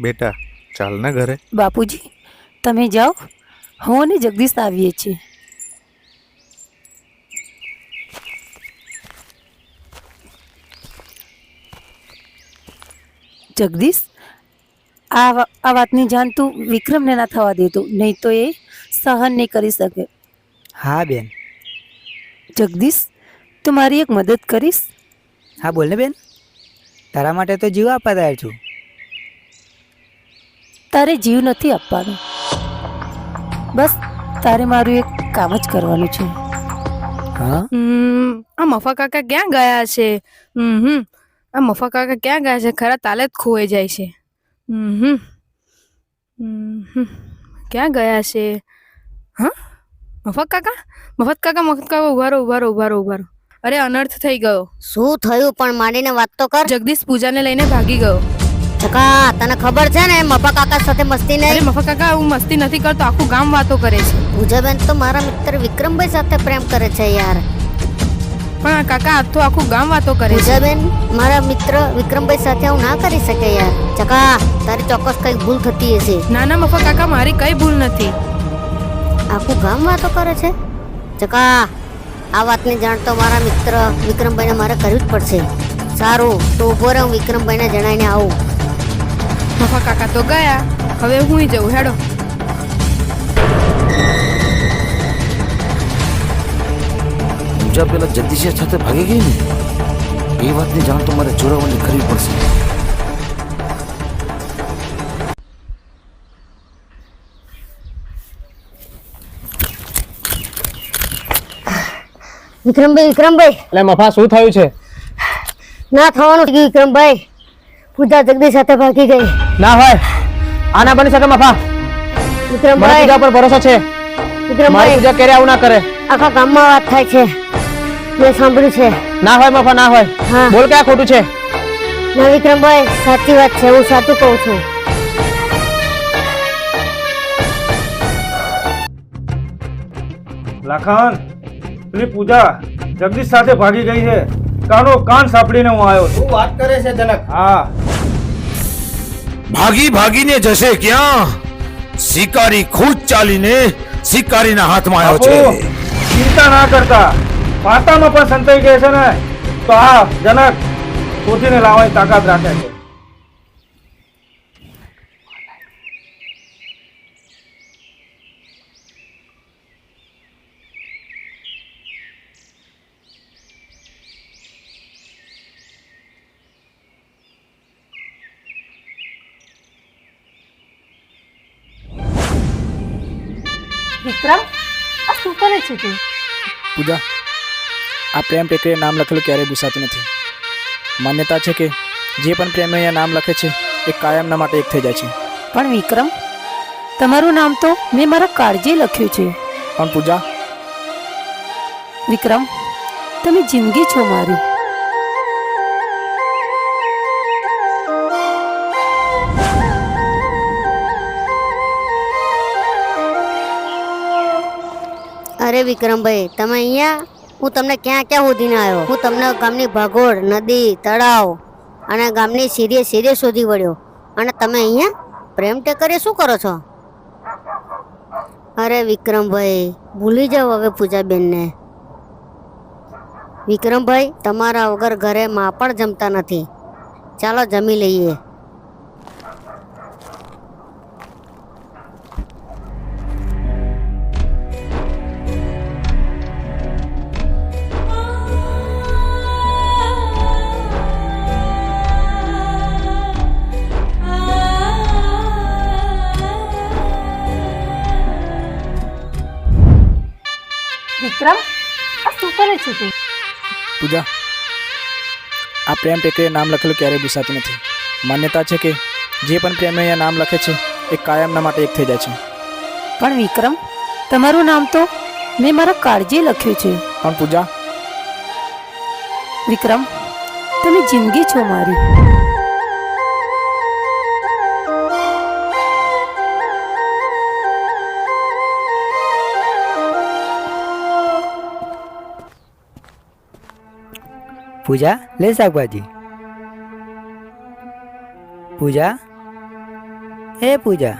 બેટા ચાલ ને ઘરે. બાપુજી, તમે જાઓ, હું અને જગદીશ આવીએ છીએ. જગદીશ, આ વાતની જાણ તું વિક્રમને ના થવા દેતો, નહીં તો એ સહન નહીં કરી શકે. હા બેન. જગદીશ, તું મારી એક મદદ કરીશ? હા બોલ ને બેન, તારા માટે તો જીવ આપવા તૈયાર છું. તારે જીવ નથી આપવાનો, બસ તારે મારું એક કામ જ કરવાનું છે. હા, આ મફા કાકા ક્યાં ગયા છે? આ મફા કાકા ક્યાં ગયા છે? ખરા તાલે જ ખોવાઈ જાય છે. ક્યાં ગયા છે? હા, મફત કાકા, મફત કાકા, મફત કાકા, ઉભારો. અરે અનર્થ થઈ ગયો. શું થયું પણ માંડીને વાત તો કર. જગદીશ પૂજાને લઈને ભાગી ગયો. ચકા, તને ખબર છે ને મફા કાકા સાથે મસ્તી અરે નહીં. મફા કાકા, હું મસ્તી નથી કરતો, આખું ગામ વાતો કરે છે. પૂજાબેન તો મારા મિત્ર વિક્રમભાઈ સાથે પ્રેમ કરે છે યાર. પણ આ કાકા આજ તો આખું ગામ વાતો કરે છે. પૂજાબેન, મારા મિત્ર વિક્રમભાઈ સાથે હું ના કરી શકે યાર. ચકા, તારી ચોક્કસ કઈ ભૂલ થતી હશે. ના ના મફા કાકા, મારી કઈ ભૂલ નથી. આખું ગામ વાતો કરે છે. ચકા, આ વાતની જાણ તો મારા મિત્ર વિક્રમભાઈને મારે કરવી જ પડશે. સારું, તો ઉભો રહે, હું વિક્રમભાઈને જણાવીને આવું. મફા કાકા તો ગયા, હવે હું જઉં. હેડો. પૂજા પેલા જગદીશ સાથે ભાગી ગઈ ને, એ વાતની જાણ તો મારે જોડાવાની કરવી પડશે. વિક્રમભાઈ, એટલે મફા શું થયું છે? ના થવાનું છે વિક્રમભાઈ. પૂજા જગદીશ સાથે ભાગી ગઈ. ના હોય, આ ના બની શકે મફા. મને વિક્રમભાઈ, પૂજા પર ભરોસો છે. મારી વિક્રમભાઈ, પૂજા ક્યારે આવું ના કરે. આખા ગામમાં વાત થાય છે, મેં સાંભળ્યું છે. ના હોય મફા, ના હોય. હા. બોલ ક્યાં ખોટું છે? ના વિક્રમભાઈ, સાચી વાત છે, હું સાચું કહું છું. લાખાન, પેલી પૂજા જગદીશ સાથે ભાગી ગઈ છે. કાનો કાન સાંભળીને હું આવ્યો છું. શું વાત કરે છે જનક? હા, ભાગી ભાગીને જશે ક્યાં? શિકારી ખુદ ચાલીને શિકારીના હાથમાં આવ્યો છે. ચિંતા ના કરતા, પાતામાં પણ સંતાઈ ગઈ છે ને તો આ જનક શોધીને લાવવાની તાકાત રાખે છે. વિક્રમ, આ શું કરે છે તું? પૂજા, આ પ્રેમ ટેકરીએ નામ લખેલું ક્યારેય ભૂસાતું નથી. માન્યતા છે કે જે પણ પ્રેમી અહીંયા નામ લખે છે એ કાયમના માટે એક થઈ જાય છે. પણ વિક્રમ, તમારું નામ તો મેં મારા કાળજે લખ્યું છે. પણ પૂજા, વિક્રમ, તમે જિંદગી છો મારી. અરે વિક્રમભાઈ, તમે અહીંયા? હું તમને ક્યાં ક્યાં શોધીને આવ્યો. હું તમને ગામની ભાગોળ, નદી, તળાવ અને ગામની સીરીએ સીરીએ શોધી વળ્યો, અને તમે અહીંયા પ્રેમ ટેકરીએ શું કરો છો? અરે વિક્રમભાઈ, ભૂલી જાઓ હવે પૂજાબેનને. વિક્રમભાઈ, તમારા વગર ઘરે માં પણ જમતા નથી. ચાલો જમી લઈએ. વિક્રમ, આ શું કરે છે તું? પૂજા, આ પ્રેમ ટેકરીએ નામ લખેલું ક્યારેય ભૂસાતું નથી. માન્યતા છે કે જે પણ પ્રેમી અહીંયા નામ લખે છે એ કાયમના માટે એક થઈ જાય છે. પણ વિક્રમ, તમારું નામ તો મેં મારા કાળજે લખ્યું છે. પણ પૂજા, વિક્રમ, તમે જિંદગી છો મારી. પૂજા, લે શાકભાજી. પૂજા, હે પૂજા,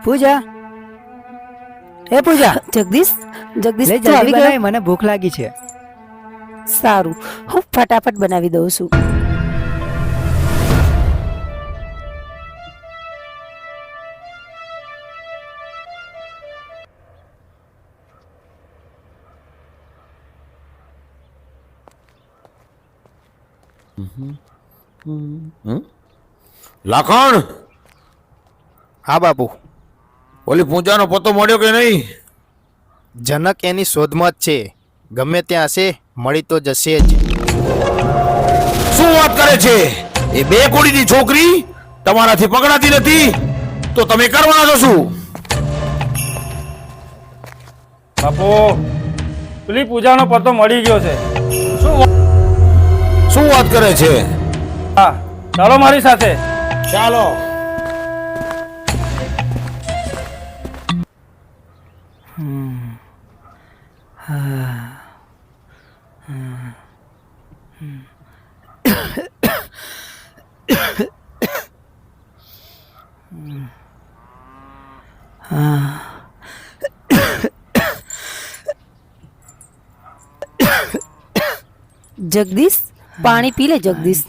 પૂજા, હે પૂજા. જગદીશ, જગદીશ લે તું આવી જલ્દી ગયો? બનાય, મને ભૂખ લાગી છે. સારું, હું ફટાફટ બનાવી દઉં છું. લાખણ, હા બાપુ. ઓલી પૂજાનો પતો મળ્યો કે નહીં? જનક એની શોધમાં જ છે. ગમે ત્યાં હશે, મળી તો જશે જ. શું વાત કરે છે? એ બે કોડીની છોકરી તમારાથી પકડાતી નથી તો તમે કરવાના છો શું? બાપુ, પેલી પૂજાનો પતો મળી ગયો છે. શું વાત કરે છે? હા, ચાલો મારી સાથે. ચાલો. જગદીશ, પાણી પી લે જગદીશ.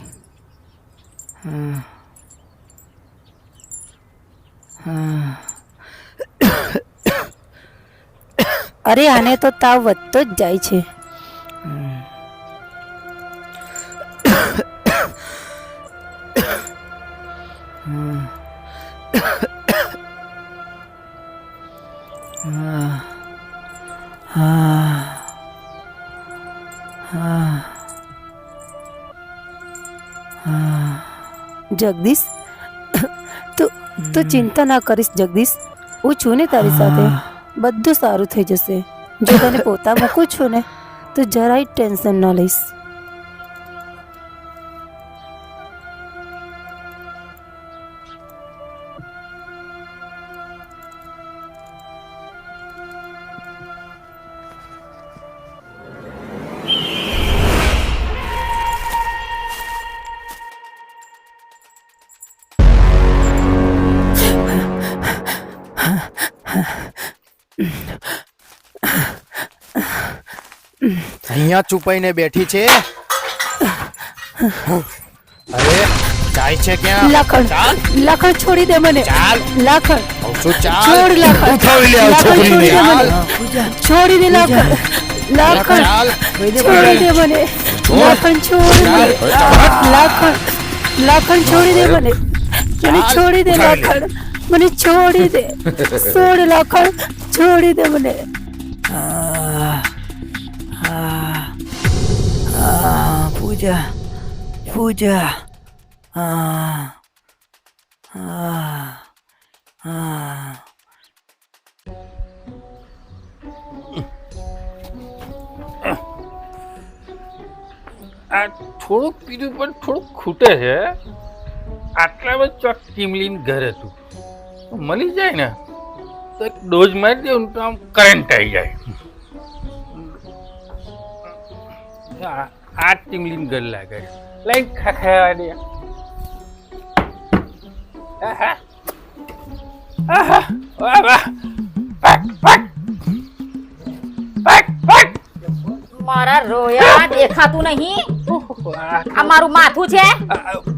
અરે આને તો તાવ વધતો જ જાય છે. જગદીશ, તું ચિંતા ના કરીશ જગદીશ. હું છું ને તારી સાથે. બધું સારું થઈ જશે. જો તને પોતા મૂકું છું ને તો જરાય ટેન્શન ન લઈશ. અહીંયા છુપાઈને બેઠી છે. અરે જાય છે ક્યાં? લખણ ચાલ લખણ છોડી દે મને. ચાલ લખણ કહું છું ચાલ. છોડ લખણ. ઉઠાવી લે આ લખણ છોકરીને. છોડી દે મને. છોડી દે લખણ. લખણ ચાલ છોડી દે મને. લખણ છોડી દે. લખણ લખણ છોડી દે મને. મને છોડી દે લખણ. મને છોડી દે. છોડ લખણ છોડી દે મને. પૂજા પૂજા આ થોડુંક પીધું પણ થોડુંક ખૂટે છે. આટલામાં ચોક ટીમલીન ઘર હતું. મળી જાય ને તો એક ડોઝ મારી દઉં ને તો આમ કરંટ આવી જાય. આ ટીમલીન ઘર લાગે છે. લાઈન ખાખા દે. આહા આહા વાહ વાહ. પાક પાક પાક પાક. મારા રોયા દેખાતું નહીં. આ મારું માથું છે.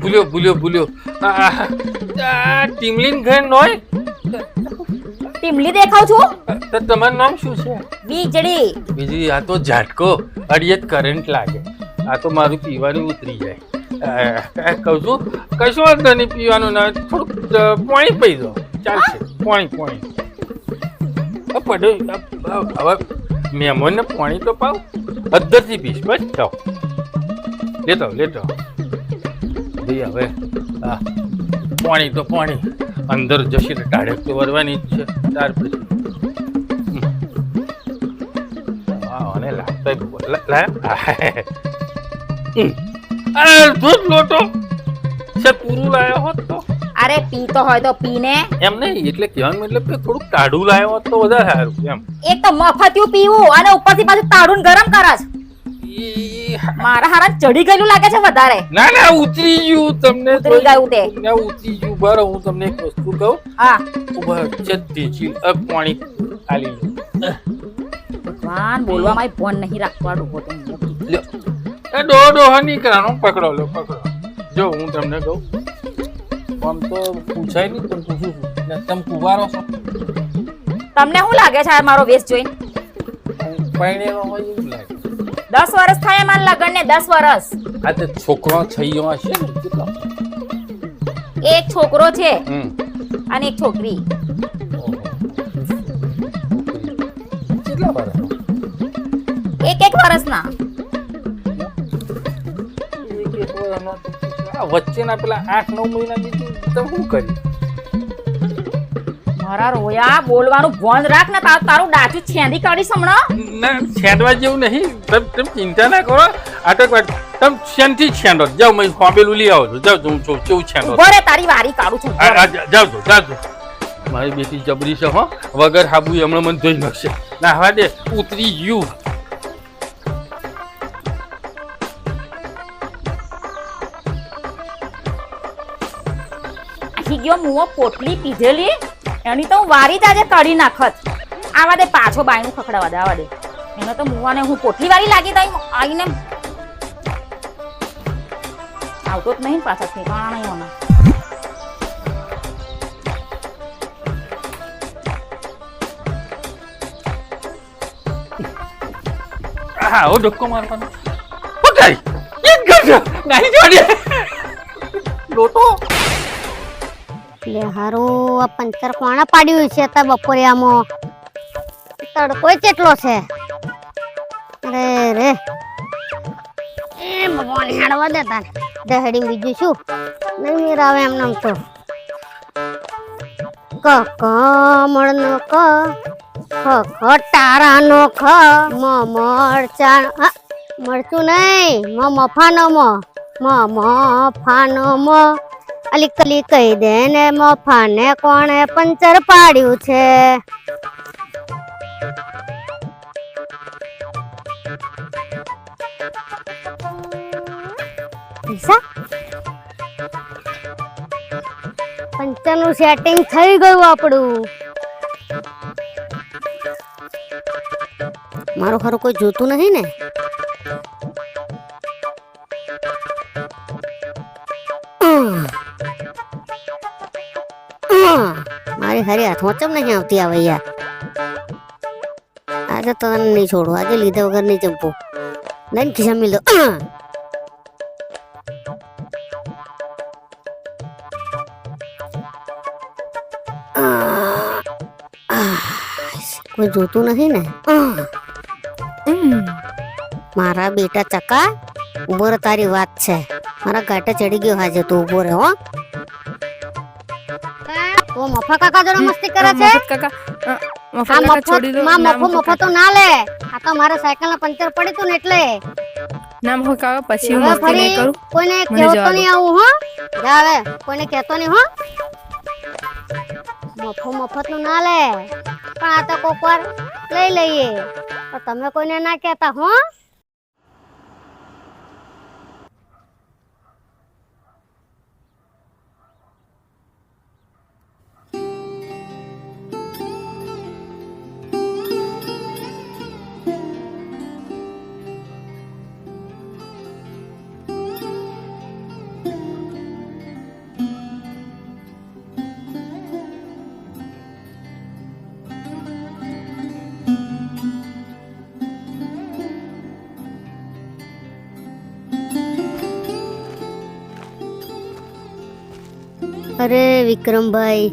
ભૂલ્યો ભૂલ્યો ભૂલ્યો. ટીમલીન ઘર નોય. ટીમલી દેખાવ છું. તો તમારું નામ શું છે? વીજળી. બીજી આ તો ઝાટકો અડિયત કરંટ લાગે. આ તો મારું પીવાનું ઉતરી જાય. કહું છું કશું વાંધો નહીં, પીવાનું ના થોડુંક પાણી પી દો ચાલશે. પાણી પાણી પડે. હવે મહેમાનને પાણી તો પાવ. અધરથી પીશ બસ. જાઓ લેતો લેતો ભાઈ. હવે હા પાણી તો પાણી અંદર જશે ને ટાઢેક તો વરવાની જ છે. ત્યાર પછી અને લાગતા દૂધ લોટો છે પૂરું લાયો હોત તો. અરે પીતો હોય તો પીને. એમ નહીં એટલે કહેવાનું મતલબ કે થોડુંક ટાઢું લાયો હોત તો વધારે સારું. એમ એક તો મફતિયું પીવું અને ઉપરથી પાછું તાડું ગરમ કરસ. મારા હારા ચડી ગયેલું લાગે છે વધારે. ના ના ઉતરી ગયું. તમને ઉતરી ગયું તે. ના ઉતરી ગયું. બરાબર હું તમને એક વસ્તુ કહું. હા ઉભા જલ્દી પાણી આલી લો. ભગવાન બોલવામાં ફોન નહીં રાખવાનું હોતું. લ્યો એ ડો નીકળાનો પકડો લો પકડો. જો હું તમને કહું આમ તો પૂછાય નહીં પણ પૂછું છું. તમે કુવારો છો? તમને શું લાગે છે આ મારો વેશ જોઈને? પરણેલો હોય એવું લાગે. 10 વર્ષ થાય મારા લગ્ન ને. 10 વર્ષ. આ તો છોકરો થયો હશે ને કેટલા? એક છોકરો છે અને એક છોકરી. કેટલા વર્ષ? એક વર્ષના. વચ્ચેના પેલા 8-9 મહિના બીજું તમે શું કર્યું? મારા રોયા બોલવાનું બંધ રાખ ને. તારું ડાચું છેંદી કાઢીશ હમણાં. ના છેંડવા જેવું નહીં. તમે ચિંતા ના કરો. આટક વાત તમે શેનથી છેંડો. જાઓ મેં હોબેલું લઈ આવો છો. જાઓ હું છું કેવું છેંડો. બરે તારી વારી કાઢું છું. જાઓ મારી બેટી જબરી છે હો. વગર હાબુ હમણાં મને ધોઈ નાખશે. ના હવા દે ઉતરી ગયું. ગયો મુઓ પોટલી પીધેલી એની તો હું વારી જ આજે કાઢી નાખત. આવા દે પાછો બાયનું ખખડાવા દે. આવા દે એને તો મુવાને હું પોટલી વાળી લાગી તઈ આવીને આવતો જ નહીં પાછા ઠેકાણા નહીં હોના. હા ઓ ધક્કો મારવાનો. પકડ એક ગયો નહીં જોડે લોટો. એટલે હારું આ પંચર કોણે પાડ્યું છે તા બપોરે આમાં? તડકો કેટલો છે. અરે રે એ ભગવાન હેડવા દેતા ને દહેડી બીજું શું નહીં મેરાવે એમ નામ તો. કમળ નો તારાનો મરચા મરચું નહીં મફાનો મફાનો અલી કલી કહી દે ને મફાને કોણે પંચર પાડ્યું છે? પંચર નું સેટિંગ થઈ ગયું આપણું. મારું ખરું કોઈ જોતું નહીં ને? મારી હારી હાથમાં ચમ નહીં આવતી આવે યાર. આજે તને નહીં છોડું, આજે લીધા વગર નહીં ચંપુ. લઈને ખિસ્સા મિલ દો. કોઈ જોતું નહીં ને? મારા બેટા ચકા ઉભો રે, તારી વાત છે. મારા ગાટે ચડી ગયો હાજે, તું ઉભો રે. હો તો મફા કાકા જોડે મસ્તી કરે છે? કાકા આ મફો તો ના લે. આ તો મારા સાયકલ ના પંચર પડી તું ને એટલે. ના મફા કાકા પછી હું મસ્તી નહીં કરું. કોઈને કહેતો નહીં આવું. હો જા હવે, કોઈને કહેતો નહીં. હો મફત નું ના લે, પણ આ તો કોક વાર લઈ લઈએ. તો તમે કોઈને ના કહેતા. હો અરે વિક્રમભાઈ,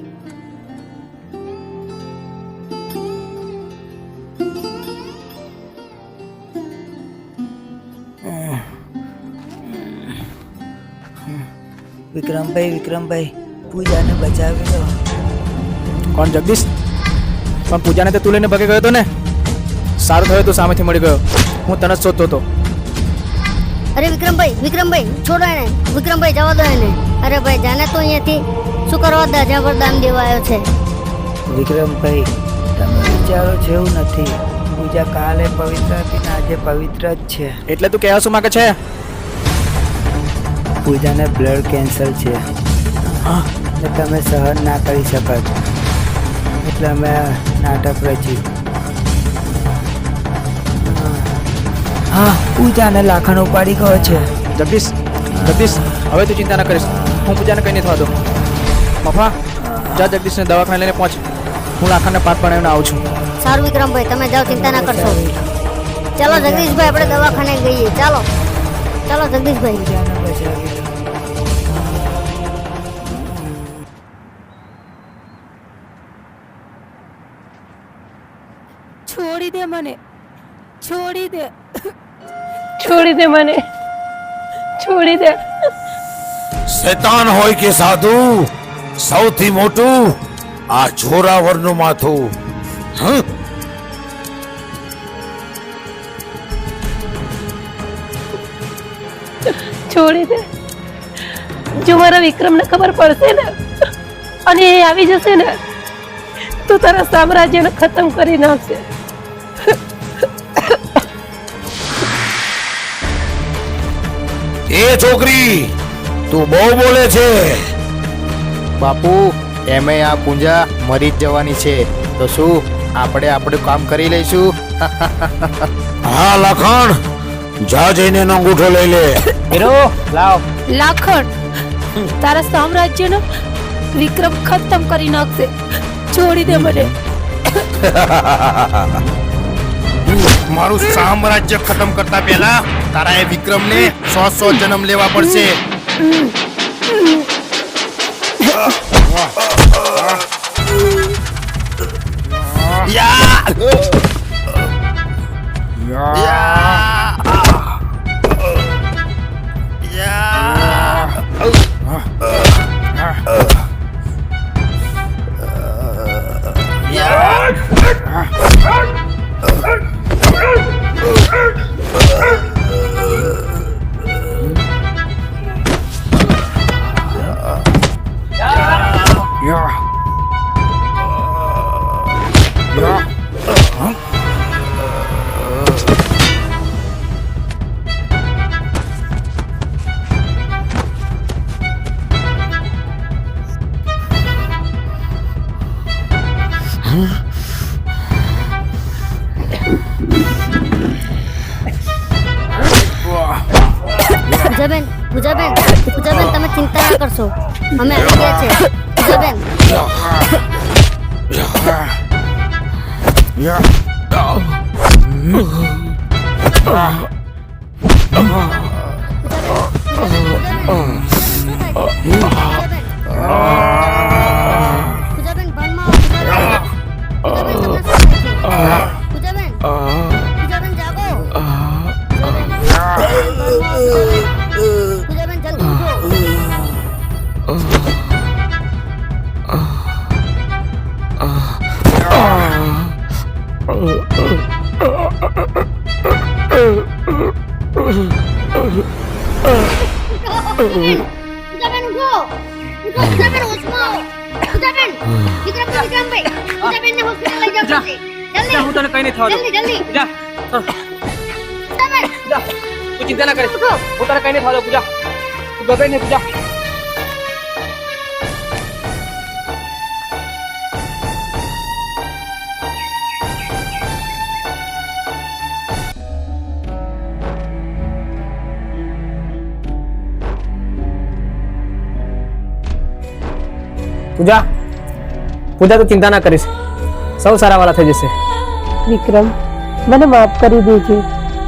વિક્રમભાઈ પૂજાને બચાવી લો. કોણ? જગદીશ? પણ પૂજાને તો તું લઈને ભગે ગયો હતો ને? સારું થયું તું સામેથી મળી ગયો, હું તને જ શોધતો હતો. અરે વિક્રમભાઈ છોડો એને. વિક્રમભાઈ જવા દો એને. અરે ભાઈ જાને તો અહીંયાથી શું કરવા દાજા પર દામ દેવા આવ્યો છે? વિક્રમભાઈ તમે વિચારો છો એવું નથી. પૂજા કાલે પવિત્ર હતી ને આજે પવિત્ર જ છે. એટલે તું કહેવા શું માંગે છે? પૂજાને બ્લડ કેન્સર છે ને તમે સહન ના કરી શકત એટલે અમે નાટક રચ્યું. હા, પૂજાને લાખણ ઉપાડી ગયો છે. જગદીશ હવે તું ચિંતા ના કરીશ, હું પૂજાને કઈ નહીં થવા દઉં. મફા જા જગદીશને દવાખાને લઈને પહોંચ, હું લાખણને પાત બનાવીને આવું છું. સારું વિક્રમભાઈ, તમે જાઓ, ચિંતા ના કરશો. ચાલો જગદીશભાઈ, આપણે દવાખાને ગઈએ. ચાલો જગદીશભાઈ. છોડી દે મને, છોડી દે મને, છોડી દે. શૈતાન હોય કે સાધુ, સૌથી મોટું આ જોરાવરનું માથું. છોડી દે. જો મારા વિક્રમને ખબર પડશે ને અને એ આવી જશે ને તો તારા સામ્રાજ્યને ખતમ કરી નાખશે. એ છોકરી, તું બહુ બોલે છે. બાપુ એમે આ પૂંજા મરી જ જવાની છે, તો શું આપણે આપણું કામ કરી લઈશું? હા લખણ, જા જઈને એનો અંગૂઠો લઈ લે. હીરો લાવ. લાખણ, તારા સામ્રાજ્યનો વિક્રમ ખતમ કરી નાખશે. છોડી દે મને. મારું સામ્રાજ્ય ખતમ કરતા પહેલા તારા એ વિક્રમને 100 જન્મ લેવા પડશે. પૂજાબેન તમે ચિંતા ના કરશો, અમે આવી ગયા છે. પૂજાબેન પૂજાબેન ભણમાં પૂજાબેન જાગો. પૂજાબેન જલ્દી ઉઠો. પૂજાબેન ઉઠો. પૂજાબેન હોશમાં આવો. પૂજાબેન વિક્રમભાઈ પૂજાબેનને હોસ્પિટલ લઈ જાઓ જલ્દી. હું તને કઈ નહીં થવા દઉં. જલ્દી જા પૂજાબેન જા, તું ચિંતા ના કરીશ, હું તને કઈ નહીં થવા દઉં. પૂજા તું ગભરાઈ નહીં. પૂજા પૂજા પૂજા તું ચિંતા ના કરીશ, સૌ સારા વાળા થઈ જશે. વિક્રમ, મને માફ કરી દેજે.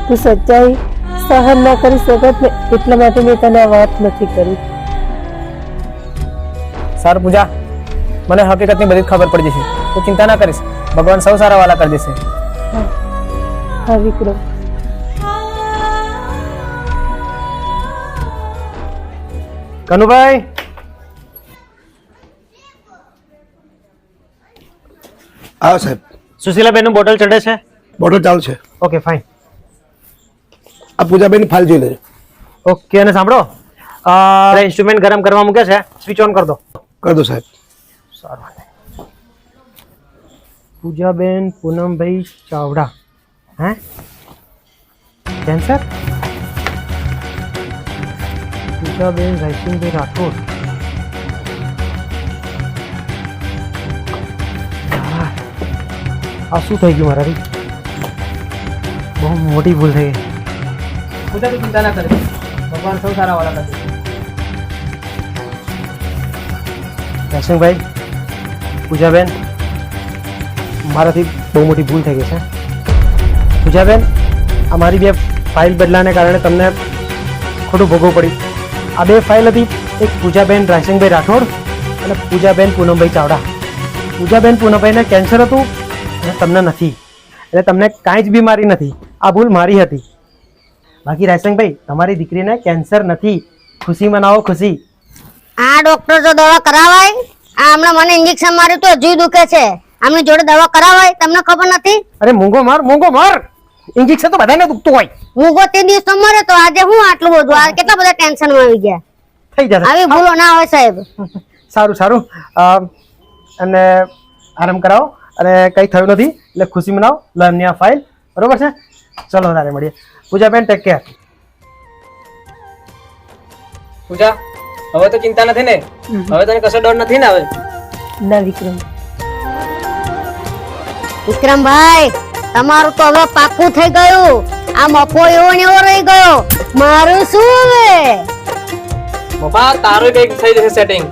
તું સચ્ચાઈ સહન ના કરી શકત ને એટલા માટે મેં તને આ વાત નથી કરી. સારું પૂજા, મને હકીકતની બધી જ ખબર પડી જશે. તું ચિંતા ના કરીશ, ભગવાન સૌ સારા વાળા કરી દેશે. હા વિક્રમ. કનુભાઈ, આવો સાહેબ. સુશીલાબેન નું બોટલ ચડે છે. બોટલ ચાલુ છે. Okay fine. આ પૂજાબેનની ફાઇલ જોઈ લેજો. ઓકે, અને સાંભળો, ઇન્સ્ટ્રુમેન્ટ ગરમ કરવા મૂકે છે, સ્વિચ ઓન કરી દો. કરી દો સાહેબ. સારું. પૂજાબેન પૂનમભાઈ ચાવડા, હે કેન્સર? પૂજાબેન રાયસિંગભાઈ રાઠોડ. આ શું થઈ ગયું મારાથી? બહુ મોટી ભૂલ થઈ ગઈ. પૂજા તું ચિંતા ના કરે, ભગવાન સૌ સારા વાળા કરશે. રાયસિંગભાઈ, પૂજાબેન, મારાથી બહુ મોટી ભૂલ થઈ ગઈ છે. પૂજાબેન, આ મારી બે ફાઇલ બદલાને કારણે તમને ખોટું ભોગવવું પડ્યું. આ બે ફાઇલ હતી, એક પૂજાબેન રાયસિંગભાઈ રાઠોડ અને પૂજાબેન પૂનમભાઈ ચાવડા. પૂજાબેન પૂનમભાઈને કેન્સર હતું અને તમને નથી, એટલે તમને કાંઈ જ બીમારી નથી. આ ભૂલ મારી હતી. બાકી રાયસિંગભાઈ, તમારી દીકરીને કેન્સર નથી. ખુશી મનાવો, ખુશી. આ ડોક્ટર તો દવા કરાવાય? આ હમણાં મને ઇન્જેક્શન માર્યું તો હજુ દુખે છે. આમની જોડે દવા કરાવાય? તમને ખબર નથી? અરે મૂંગો માર, મૂંગો માર. ઇન્જેક્શન તો બધાને દુખતું હોય. મૂંગો તે દિવસ તો મરે તો આજે હું આટલું બધું? આ કેટલા બધા ટેન્શનમાં આવી ગયા. થઈ જશે. આવી ભૂલો ના હોય સાહેબ. સારું સારું, અને આરામ કરાવો, અને કંઈ થયું નથી એટલે ખુશી મનાવો. લો એમની આ ફાઇલ, બરોબર છે? ચલો તારે મળીએ. પૂજાબેન, ટેક કેર. પૂજા, હવે તો ચિંતા નથી ને? હવે તને કશો ડર નથી ને? હવે ના વિક્રમ. વિક્રમભાઈ, તમારું તો હવે પાકું થઈ ગયું. આ મફો એવો ને એવો રહી ગયો. મારું શું હવે? પપ્પા, તારું કંઈક થઈ જશે સેટિંગ.